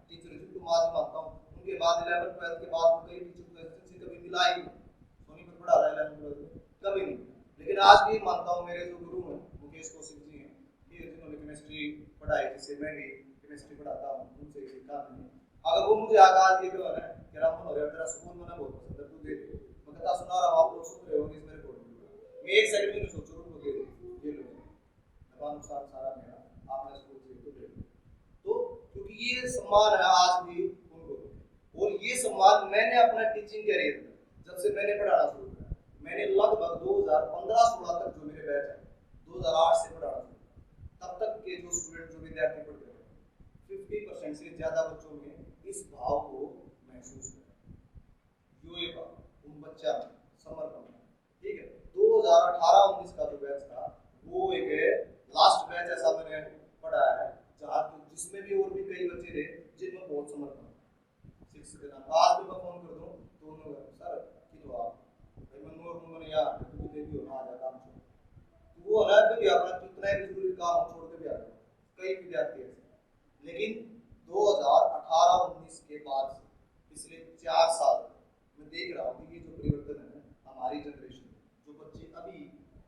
टीचर जिनको आज मानता हूँ, उनके बाद 11th-12th के बाद कई टीचर को कभी मिला ही नहीं, सोनीपत पढ़ा रहा है 11th-12th कभी नहीं, लेकिन आज भी मानता हूँ मेरे जो गुरु हैं मुकेश कौशिक जी हैं, जिन्होंने केमिस्ट्री पढ़ाई, जिससे मैं भी केमिस्ट्री पढ़ाता हूँ, उनसे सीखा मैंने। अगर वो मुझे आगाज ये कहो ना कि रामन हो रहा तेरा स्कूल में ना बहुत पसंद है, तू दे दे, मैं कहता सुना रहा हूँ, आप लोग सुन रहे हो इसमें रिकॉर्ड में, मैं एक सेकंड में नहीं सोचूं उनको दे दे, ये लो नफा नुकसान सारा मेरा, आपने स्कूल से तो दे दो। तो क्योंकि ये सम्मान है आज भी उनको, और ये सम्मान मैंने अपना टीचिंग कैरियर में जब से मैंने पढ़ाना शुरू किया, मैंने लगभग 2015-16 तक जो मेरे बैच है, 2008 से पढ़ाना शुरू किया, तब तक के जो स्टूडेंट जो विद्यार्थी पढ़ते हैं 50% से ज्यादा बच्चों में इस भाव को महसूस करें, जो ये भाव उन बच्चा में समर्पण, ठीक है। 2018-19 का जो बैच था वो एक लास्ट बैच ऐसा मैंने पढ़ाया है जहाँ जिसमें भी और भी कई बच्चे थे जिनमें बहुत समर्पण, शिक्षक के नाम आज भी मैं फोन कर दूं तो उन्होंने सर कि तो आप भाई मनोहर मुझे यार तू दे दियो ना आ जा काम छोड़, तो वो अलग भी अपना कितना भी जरूरी काम छोड़ के भी आ जाए, कई विद्यार्थी ऐसे। लेकिन 2018-19 के बाद पिछले 4 साल मैं देख रहा हूँ कि ये जो परिवर्तन है हमारी जनरेशन जो बच्चे अभी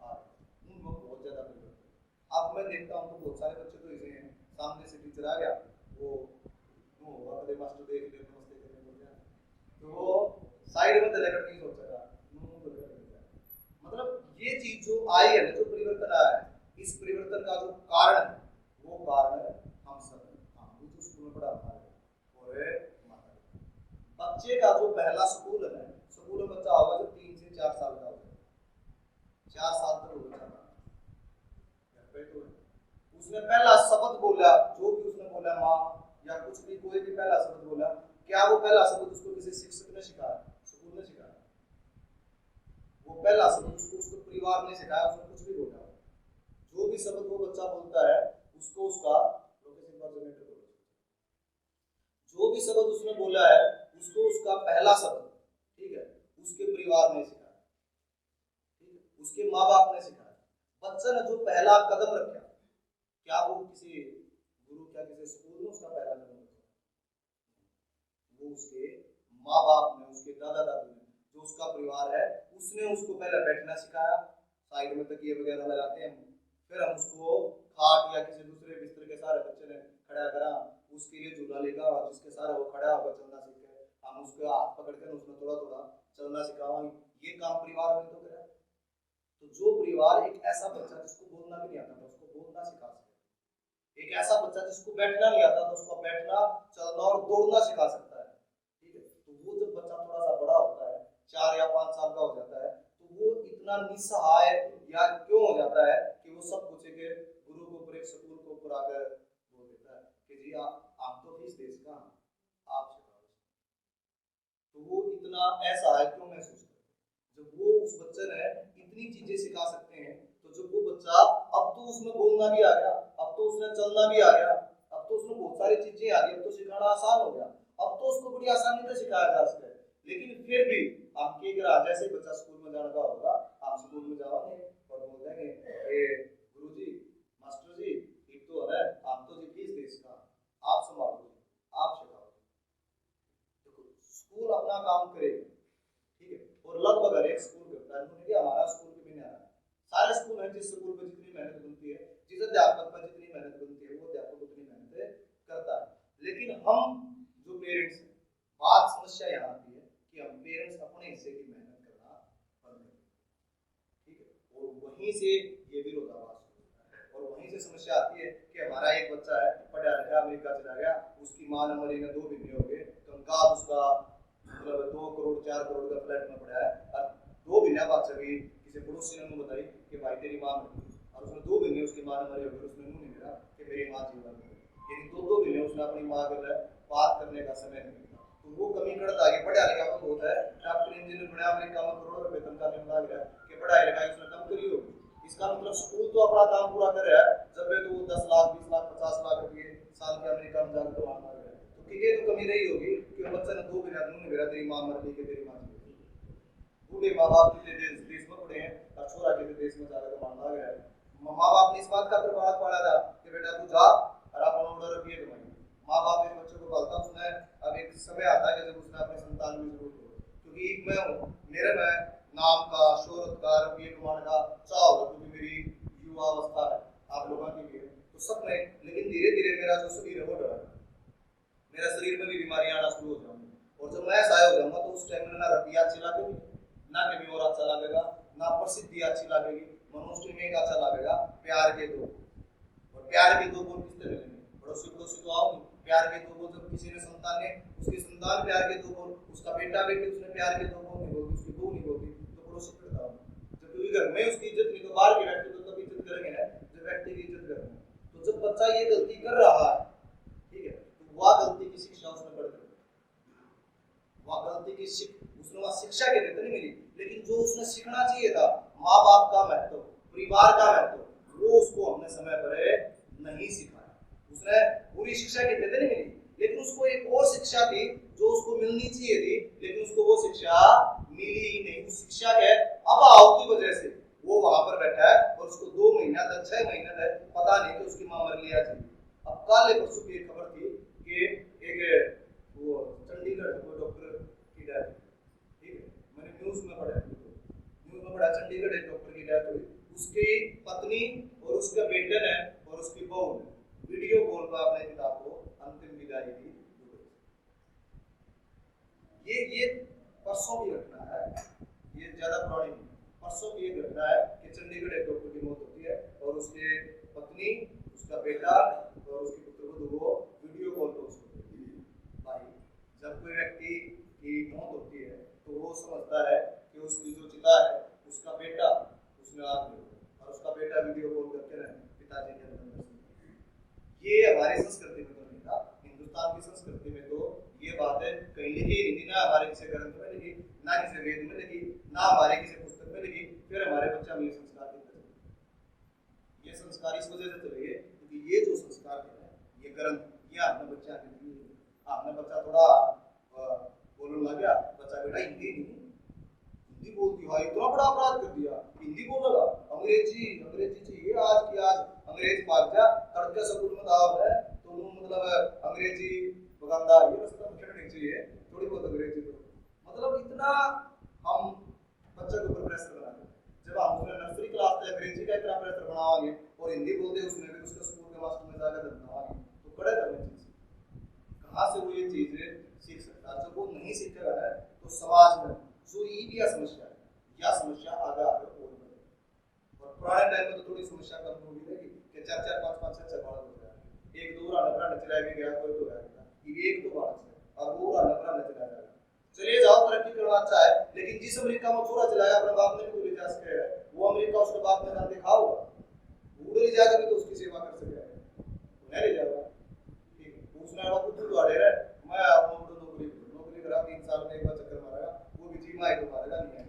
आ रहे हैं उनमें बहुत ज्यादा परिवर्तन। अब मैं देखता हूँ तो बहुत सारे बच्चे तो ऐसे हैं, सामने से टीचर आ गया वो अगले मास्टर देख ले नमस्ते करने बोल गया तो वो साइड में तले करके सोचेगा, मतलब ये चीज जो आई है ना, जो परिवर्तन आया है, इस परिवर्तन का जो कारण है वो कारण है हम सब, हम जो स्कूल में पढ़ा और बच्चे का जो पहला स्कूल है, स्कूल में बच्चा होगा जो 3 से 4 साल का होगा, 4 साल तक वो बच्चा तो उसने पहला शब्द बोला, जो भी उसने बोला माँ या कुछ भी कोई भी पहला शब्द बोला, क्या वो पहला शब्द उसको किसी शिक्षक ने सिखाया, स्कूल ने सिखाया, वो पहला शब्द उसको परिवार ने सिखाया, उसने कुछ भी बोला, जो भी शब्द वो बच्चा बोलता है उसको उसका लोकेशन पर जनरेट करो, जो भी शब्द उसने बोला है उसको उसका पहला शब्द, ठीक है, उसके परिवार ने सिखाया, ठीक है, उसके माँ बाप ने सिखाया। बच्चा ने जो पहला कदम रखा, क्या वो किसी गुरु क्या किसी स्कूल में उसका पहला कदम रखा, वो उसके माँ बाप ने, उसके दादा दादी ने, जो उसका परिवार है उसने उसको पहले बैठना सिखाया, साइड में तकिए वगैरह लगाते हैं, फिर हम उसको खाट या किसी दूसरे बिस्तर के सारे बच्चे ने खड़ा करा, उसके लिए झूला लेगा और जिसके सारे वो खड़ा होगा चलना सीखे, हम उसके हाथ पकड़ कर उसमें थोड़ा थोड़ा चलना सिखावा, ये काम परिवार में तो करा। तो जो परिवार एक ऐसा बच्चा जिसको बोलना भी नहीं आता था उसको बोलना सिखा सकता है, एक ऐसा बच्चा जिसको बैठना नहीं आता था उसको बैठना, चलना और दौड़ना सिखा सकता है, ठीक है। तो वो जब बच्चा थोड़ा सा बड़ा होता है, 4 या 5 साल का हो जाता है, तो वो इतना निस्सहाय या क्यों हो जाता है कि वो सब कुछ के गुरु को ऊपर एक स्कूल को ऊपर आकर बोल देता है कि जी आप तो फीस देश का आप सिखाओ, तो वो इतना ऐसा है क्यों महसूस करता है। जब वो उस बच्चे ने इतनी चीजें सिखा सकते हैं, तो जब वो बच्चा अब तो उसमें बोलना भी आ गया, अब तो उसने चलना भी आ गया, अब तो उसमें बहुत सारी चीजें आ गई, अब तो सिखाना आसान हो गया, अब तो उसको बड़ी आसानी से सिखाया जा सकता है। लेकिन फिर भी हम के जैसे बच्चा स्कूल में जाने का होगा, आप स्कूल में जाओगे और बोल देंगे गुरु जी मास्टर जी एक तो है आप तो जी फीस दे इसका आप संभालो आप सिखाओ, देखो स्कूल अपना काम करेगा, ठीक है। और लगभग हर एक स्कूल करता है, कि हमारा स्कूल भी नहीं आ रहा, सारे स्कूल हैं जिस स्कूल में जितनी मेहनत बनती है, जिस अध्यापक पर जितनी मेहनत बनती है वो अध्यापक उतनी मेहनत करता है। लेकिन हम जो पेरेंट्स हैं, बात समस्या यहाँ आती है कि हम पेरेंट्स अपने हिस्से की मेहनत करना बंद कर, ठीक है, और वहीं से ये विरोधाभास और वहीं से समस्या आती है कि हमारा एक बच्चा है पढ़ा लिखा अमेरिका चला गया, उसकी माँ ने मरी ने 2 महीने हो गए, कंकाल उसका मतलब 2 करोड़ 4 करोड़ का फ्लैट में पड़ा है, और 2 महीने बाद सभी किसी पड़ोसी ने बताई कि भाई तेरी माँ मरी, और उसने 2 महीने उसकी माँ ने मरी हो गई, उसने मुंह नहीं मिला कि मेरी माँ जीवन में, यानी 2 महीने उसने अपनी माँ के बात करने का समय नहीं मिला। तो वो कमी करता है, पढ़ा लिखा तो बहुत है, डॉक्टर इंजीनियर बना अमेरिका में करोड़ों रुपए तनख्वाह मिल गया कि पढ़ाई लिखाई उसने कम करी होगी, इसका मतलब स्कूल तो अपना काम पूरा कर रहा है, जब तो वो 10 लाख 20 लाख 50 लाख रुपए साल के अमेरिका में जाकर कमा रहा है, तो ये तो कमी रही होगी कि बच्चा ने 2 महीने नहीं मेरा तेरी माँ मर गई कि तेरी माँ बूढ़े माँ बाप कितने देश में पड़े हैं और छोरा कितने देश में जाकर कमाना गया है, माँ बाप ने इस बात का प्रभाव पड़ा था कि बेटा तू जा और अपना ऑर्डर रुपये कमाई, माँ बाप एक बच्चे को पालता, उसने अब एक समय आता है कि जब उसने अपने संतान की जरूरत हो, क्योंकि एक मैं हूँ, मेरे में नाम का शोहरत का रुपये कमाने का चाह होगा, क्योंकि मेरी युवा अवस्था है आप लोगों के लिए, तो तो सब में, लेकिन धीरे धीरे मेरा जो शरीर है वो डरा, मेरा शरीर में भी बीमारियां आना शुरू हो जाएंगी। और जब मैं साया हो जाऊंगा तो उस टाइम में ना रुपया अच्छी लगेगी, ना कभी और अच्छा लगेगा, ना प्रसिद्धि अच्छी लगेगी, मनुष्य में एक अच्छा लगेगा प्यार के दो। और प्यार के दो बोल किससे मिलेंगे? पड़ोसी पड़ोसी तो आओ नहीं। प्यार के दो बोल जब किसी ने संतान ने, उसकी संतान प्यार के दो बोल, उसका बेटा बेटी उसने प्यार के दो बोल नहीं बोलती, उसकी बहू नहीं बोलती, तो पड़ोसी करता हूँ। जब कोई घर में उसकी इज्जत नहीं तो बाहर के व्यक्ति तो तब इज्जत करेंगे ना जब व्यक्ति की इज्जत करेंगे। तो जब बच्चा ये गलती कर रहा है, ठीक है, तो वह गलती की शिक्षा उसने पढ़ दी, वह गलती की उसने वह शिक्षा के देते नहीं मिली, लेकिन जो उसने सीखना चाहिए था, माँ बाप का महत्व, परिवार का महत्व, वो उसको हमने समय पर नहीं सिखाया। उसने पूरी शिक्षा के देते नहीं मिली, लेकिन उसको एक और शिक्षा थी जो उसको मिलनी चाहिए थी, लेकिन उसको वो शिक्षा मिली ही नहीं। उस शिक्षा के अभाव की वजह से वो वहां पर बैठा है और उसको 2 महीना तक 6 महीने तक पता नहीं कि उसकी मां मर लिया थी। अब कल परसों की एक खबर थी कि एक वो चंडीगढ़ को डॉक्टर की डेथ, ठीक है, मैंने न्यूज में पढ़ा चंडीगढ़ एक डॉक्टर की डेथ हुई। उसकी पत्नी और उसके बेटे ने और उसकी बहू ने वीडियो कॉल पर अपने पिता को अंतिम विदाई दी। ये परसों की घटना है, ये ज्यादा पुरानी नहीं, परसों की एक घटना है कि चंडीगढ़ एक डॉक्टर की मौत होती है और उसके पत्नी, उसका बेटा और उसकी पुत्रवधू वो वीडियो कॉल पर उसको भाई। जब कोई व्यक्ति की मौत होती है तो वो समझता है कि उसकी जो चिता है उसका बेटा उसने आग में, और उसका बेटा वीडियो कॉल करके रहे पिताजी के अंदर। ये हमारी संस्कृति में तो नहीं था। हिंदुस्तान की संस्कृति में तो ये बात है कहीं लिखी नहीं, ना हमारे किसी ग्रंथ में लिखी, ना किसी वेद में लिखी, ना हमारे किसी पुस्तक में लिखी। फिर हमारे बच्चा में ये संस्कार देते, ये संस्कार इस वजह से चले क्योंकि ये जो संस्कार है ये ग्रंथ, ये आपने बच्चा के लिए, आपने बच्चा थोड़ा बोलने लग गया, बच्चा बेटा हिंदी बोलती है, इतना बड़ा अपराध कर दिया, हिंदी बोलेगा, अंग्रेजी चाहिए आज की आज, अंग्रेज भाग जा तड़के स्कूल में दाव है तो मतलब अंग्रेजी बगांदा ये रास्ता नहीं चाहिए, थोड़ी बहुत अंग्रेजी तो मतलब इतना हम बच्चे के ऊपर प्रेशर बनाते हैं। जब हम उसने नर्सरी क्लास में अंग्रेजी का इतना प्रेशर बनावाएंगे और हिंदी बोलते उसमें भी उसके स्कूल के मास्टर में जाकर धमकावाएंगे तो बड़े करने चीज कहाँ से वो ये चीजें सीख सकता है। जब वो नहीं सीखेगा ना तो समाज में जो ये समस्या है, यह समस्या आगे और बढ़ेगी। और पुराने टाइम में तो थोड़ी समस्या कम होगी रहेगी कि 4 5 5 6 बालक हो जाए, एक दो राना चला भी गया कोई तो रहेगा, ये एक तो बालक है और वो राना चला जाएगा। चलिए जाओ तरक्की करना अच्छा है, लेकिन जिस अमेरिका में छोरा चलाया अपने बाप ने भी तो ले जा सके है, वो अमेरिका उसके बाप ने जान देखा होगा, वो ले जाकर भी तो उसकी सेवा कर सके नहीं ले जाएगा। ठीक है, उसने बाप खुद तो अड़े रहे, मैं आप नौकरी करा 3 साल में एक बार चक्कर मारेगा, वो भी जीमा ही तो मारेगा नहीं है।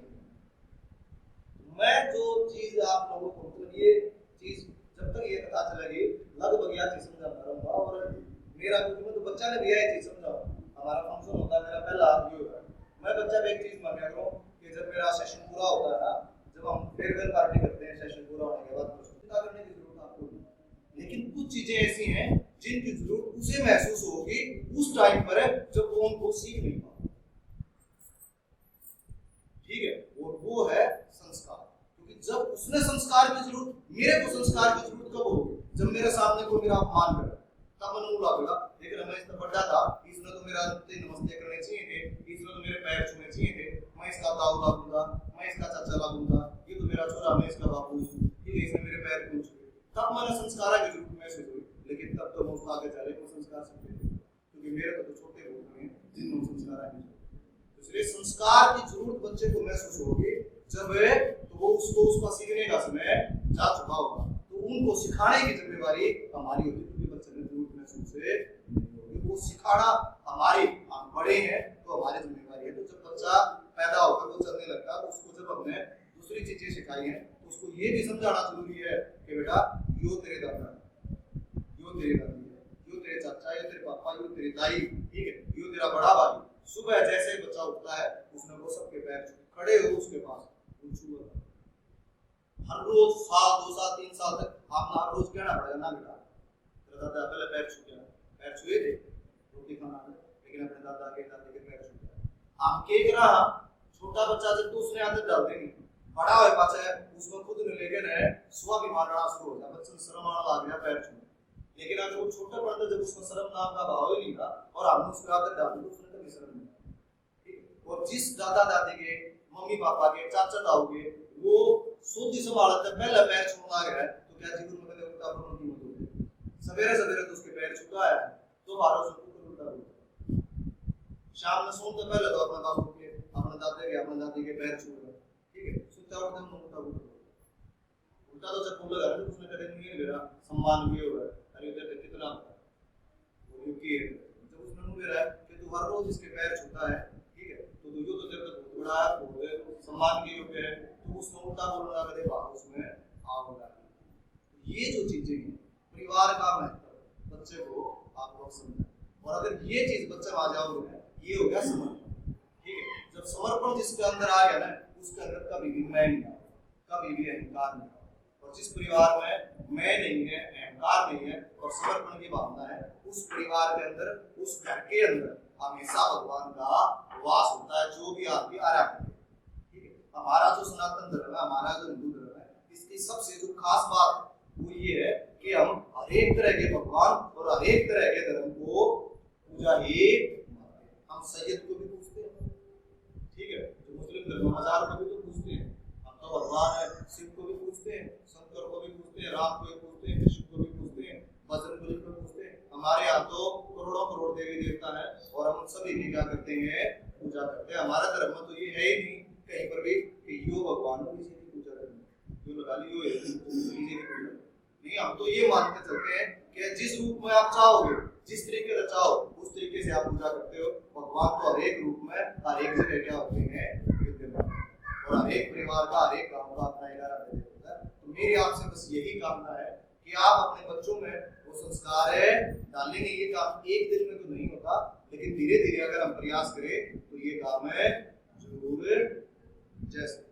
मैं जो चीज आप लोगों को मतलब ये चीज जब तक ये पता चलेगी लगभग यह चीज समझाता रहूंगा। और मेरा क्योंकि तो बच्चा ने भी यह चीज समझाओ, हमारा फंक्शन होता है, मेरा पहला ये होगा मैं बच्चा भी एक चीज मांगा करूं कि जब मेरा सेशन पूरा होता है ना, जब हम फेयरवेल पार्टी करते हैं सेशन पूरा होने के बाद, तो चिंता करने की जरूरत आपको नहीं, लेकिन कुछ चीजें ऐसी हैं जिनकी जरूरत उसे महसूस होगी उस टाइम पर जब वो उनको सीख नहीं पाए। ठीक है, और वो है संस्कार। क्योंकि जब उसने संस्कार की जरूरत, मेरे को संस्कार की जरूरत कब होगी? जब मेरे सामने कोई मेरा अपमान करे तब मन लगेगा, लेकिन रमेश तो बड़ा था, इसने तो मेरा नमस्ते करने चाहिए थे, इसने तो मेरे पैर छूने चाहिए थे, मैं इसका ताऊ लागूंगा, मैं इसका चाचा लागूंगा, ये तो मेरा छोरा, मैं इसका बापू, ये इसने मेरे पैर क्यों छुए? तब मैंने संस्कार की जरूरत महसूस हुई। लेकिन तब तो मुझे आगे चले को संस्कार सीखते थे, क्योंकि मेरे तो छोटे लोग हैं जिनमें संस्कार आए। इसलिए संस्कार की जरूरत बच्चे को महसूस होगी जब तो वो उसका सीखने का समय जा चुका होगा, तो उनको सिखाने की जिम्मेवारी हमारी होगी, क्योंकि बच्चे ने जरूरत महसूस है वो सिखाना हमारी, हम बड़े हैं तो हमारी जिम्मेवारी है। तो जब बच्चा पैदा होकर वो चलने लगता है तो उसको जब हमने दूसरी चीजें सिखाई हैं तो उसको ये भी समझाना जरूरी है कि बेटा यो तेरे दादा, यो तेरी दादी है, यो तेरे चाचा, यो तेरे पापा, यो तेरी ताई, ठीक है, यो तेरा बड़ा भाई। सुबह जैसे ही बच्चा उठता है उसने वो सबके पैर खड़े हो उसके पास हर रोज 1 2 साल 3 साल तक आपने हर रोज कहना पड़ेगा ना बेटा तेरा दादा पहले पैर छुए थे रोटी खाना है, लेकिन अपने दादा के दादी के पैर छुए। हम के रहा छोटा बच्चा जब तो उसने आदत डाल देंगे, बड़ा हो पाछे उसमें खुद ने लेके ने स्वाभिमान आना शुरू हो जाता, बच्चे शर्म आना लग गया पैर छूने, लेकिन अगर वो छोटा पड़ता जब उसको शर्म नाम का भाव ही नहीं था और हमने उसको आकर डाल दिया, उसने कभी शर्म नहीं, ठीक है। और जिस दादा दादी के, मम्मी पापा के, चाचा ताऊ के वो सोची संभालत है, पहला पैर छूना गया है, तो क्या जीवन में कभी उल्टा बोलने की मत होगी। सवेरे सवेरे तो उसके पैर छूता है तो बारह सौ उल्टा बोलता है। शाम में सोने से पहले तो अपने बापू के, अपने दादे के, अपने दादी के पैर छू रहा, ठीक है। सुनता उठते हम उल्टा बोलता, उल्टा तो जब बोल रहा है उसने कभी नहीं मेरा सम्मान किया हुआ है, अरे उधर कितना वो युकी है, जब उसने मुझे रहा है कि तू हर रोज इसके पैर छूता है, ठीक है, तो तुझे तो तेरे को थोड़ा है सम्मान के योग्य है, तो उसने उल्टा बोलना कदे बात उसमें आओगा। ये जो चीजें हैं परिवार का महत्व बच्चे को आप लोग समझें, और अगर ये चीज बच्चे आ जाओगे ये हो गया समर्पण, ठीक है। जब समर्पण जिसके अंदर आ गया ना उसके अंदर कभी भी मैं नहीं आता, कभी भी अहंकार नहीं आता, और जिस परिवार में मैं नहीं है, अहंकार नहीं है और समर्पण की भावना है, उस परिवार के अंदर, उस घर के अंदर हमेशा भगवान का वास होता है, जो भी आदमी आराम करे, ठीक है। हमारा जो सनातन धर्म है, हमारा जो हिंदू धर्म है, इसकी सबसे जो खास बात वो ये है कि हम हर एक तरह के भगवान और हर एक तरह के धर्म को पूजा ही मानते हैं। हम सैयद को भी पूछते हैं, ठीक है, जो मुस्लिम धर्म हजार को भी तो पूछते हैं, हम तो भगवान है शिव को भी पूछते हैं, शंकर को भी पूछते हैं, राम को भी पूछते हैं, कृष्ण को भी पूछते हैं, बजरंगबली को भी पूछते हैं। हमारे यहाँ तो करोड़ों करोड़ देवी देवता है और हम सभी की क्या करते हैं, पूजा करते हैं। हमारा धर्म में तो ये है ही नहीं कहीं पर भी कि यो भगवान को किसी की पूजा करनी, जो लगा ली यो है किसी की पूजा नहीं। हम तो ये मानते चलते हैं कि जिस रूप में आप चाहोगे, जिस तरीके से चाहो उस तरीके से आप पूजा करते हो। भगवान तो हर एक रूप में हर एक जगह क्या होते हैं विद्यमान, और हर एक परिवार का, हर एक गांव का अपना इलाका होता है। तो मेरी आपसे बस यही कामना है कि आप अपने बच्चों में वो संस्कार है डालेंगे। ये काम एक दिन में तो नहीं होता, लेकिन धीरे धीरे अगर हम प्रयास करें तो ये काम है जरूर जैसे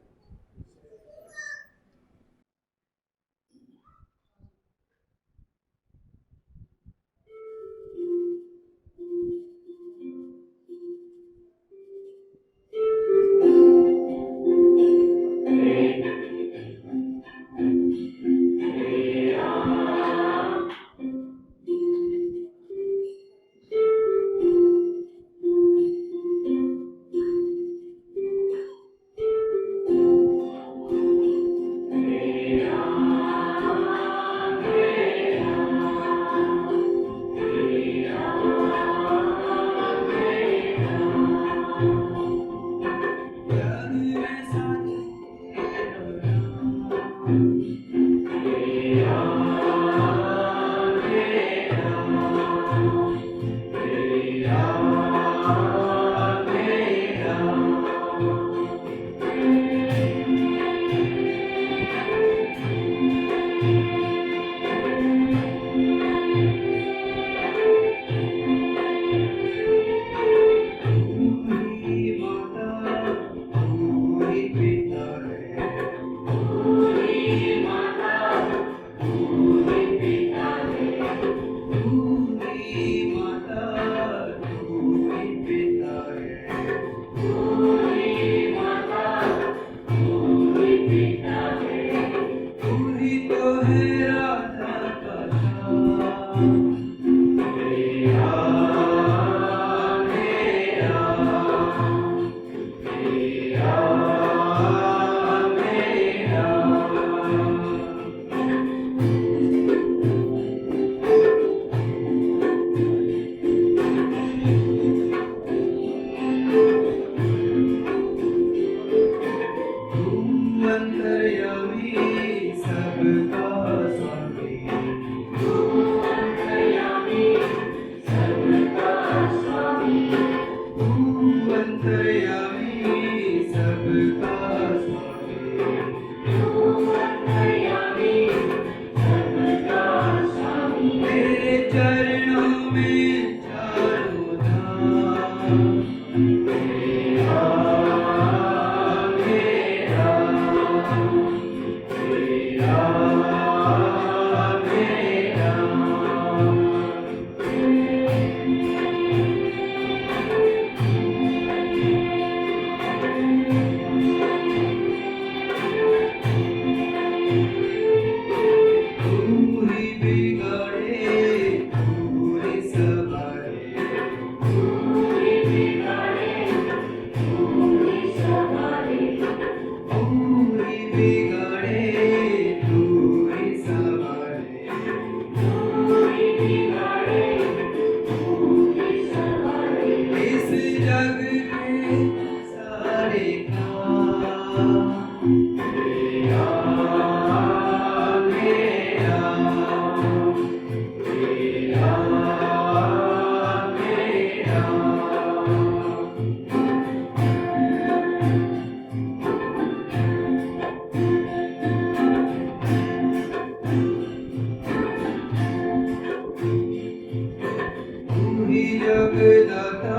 ही जगदाता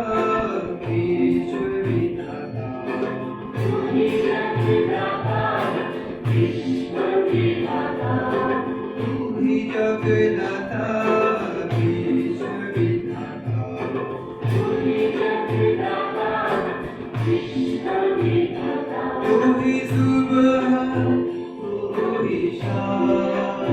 विश्व विधाता तू ही जगदाता विश्व विधाता तू ही जगदाता विश्व विधाता तू ही जगदाता विश्व विधाता तू ही सुबह तू ही शाम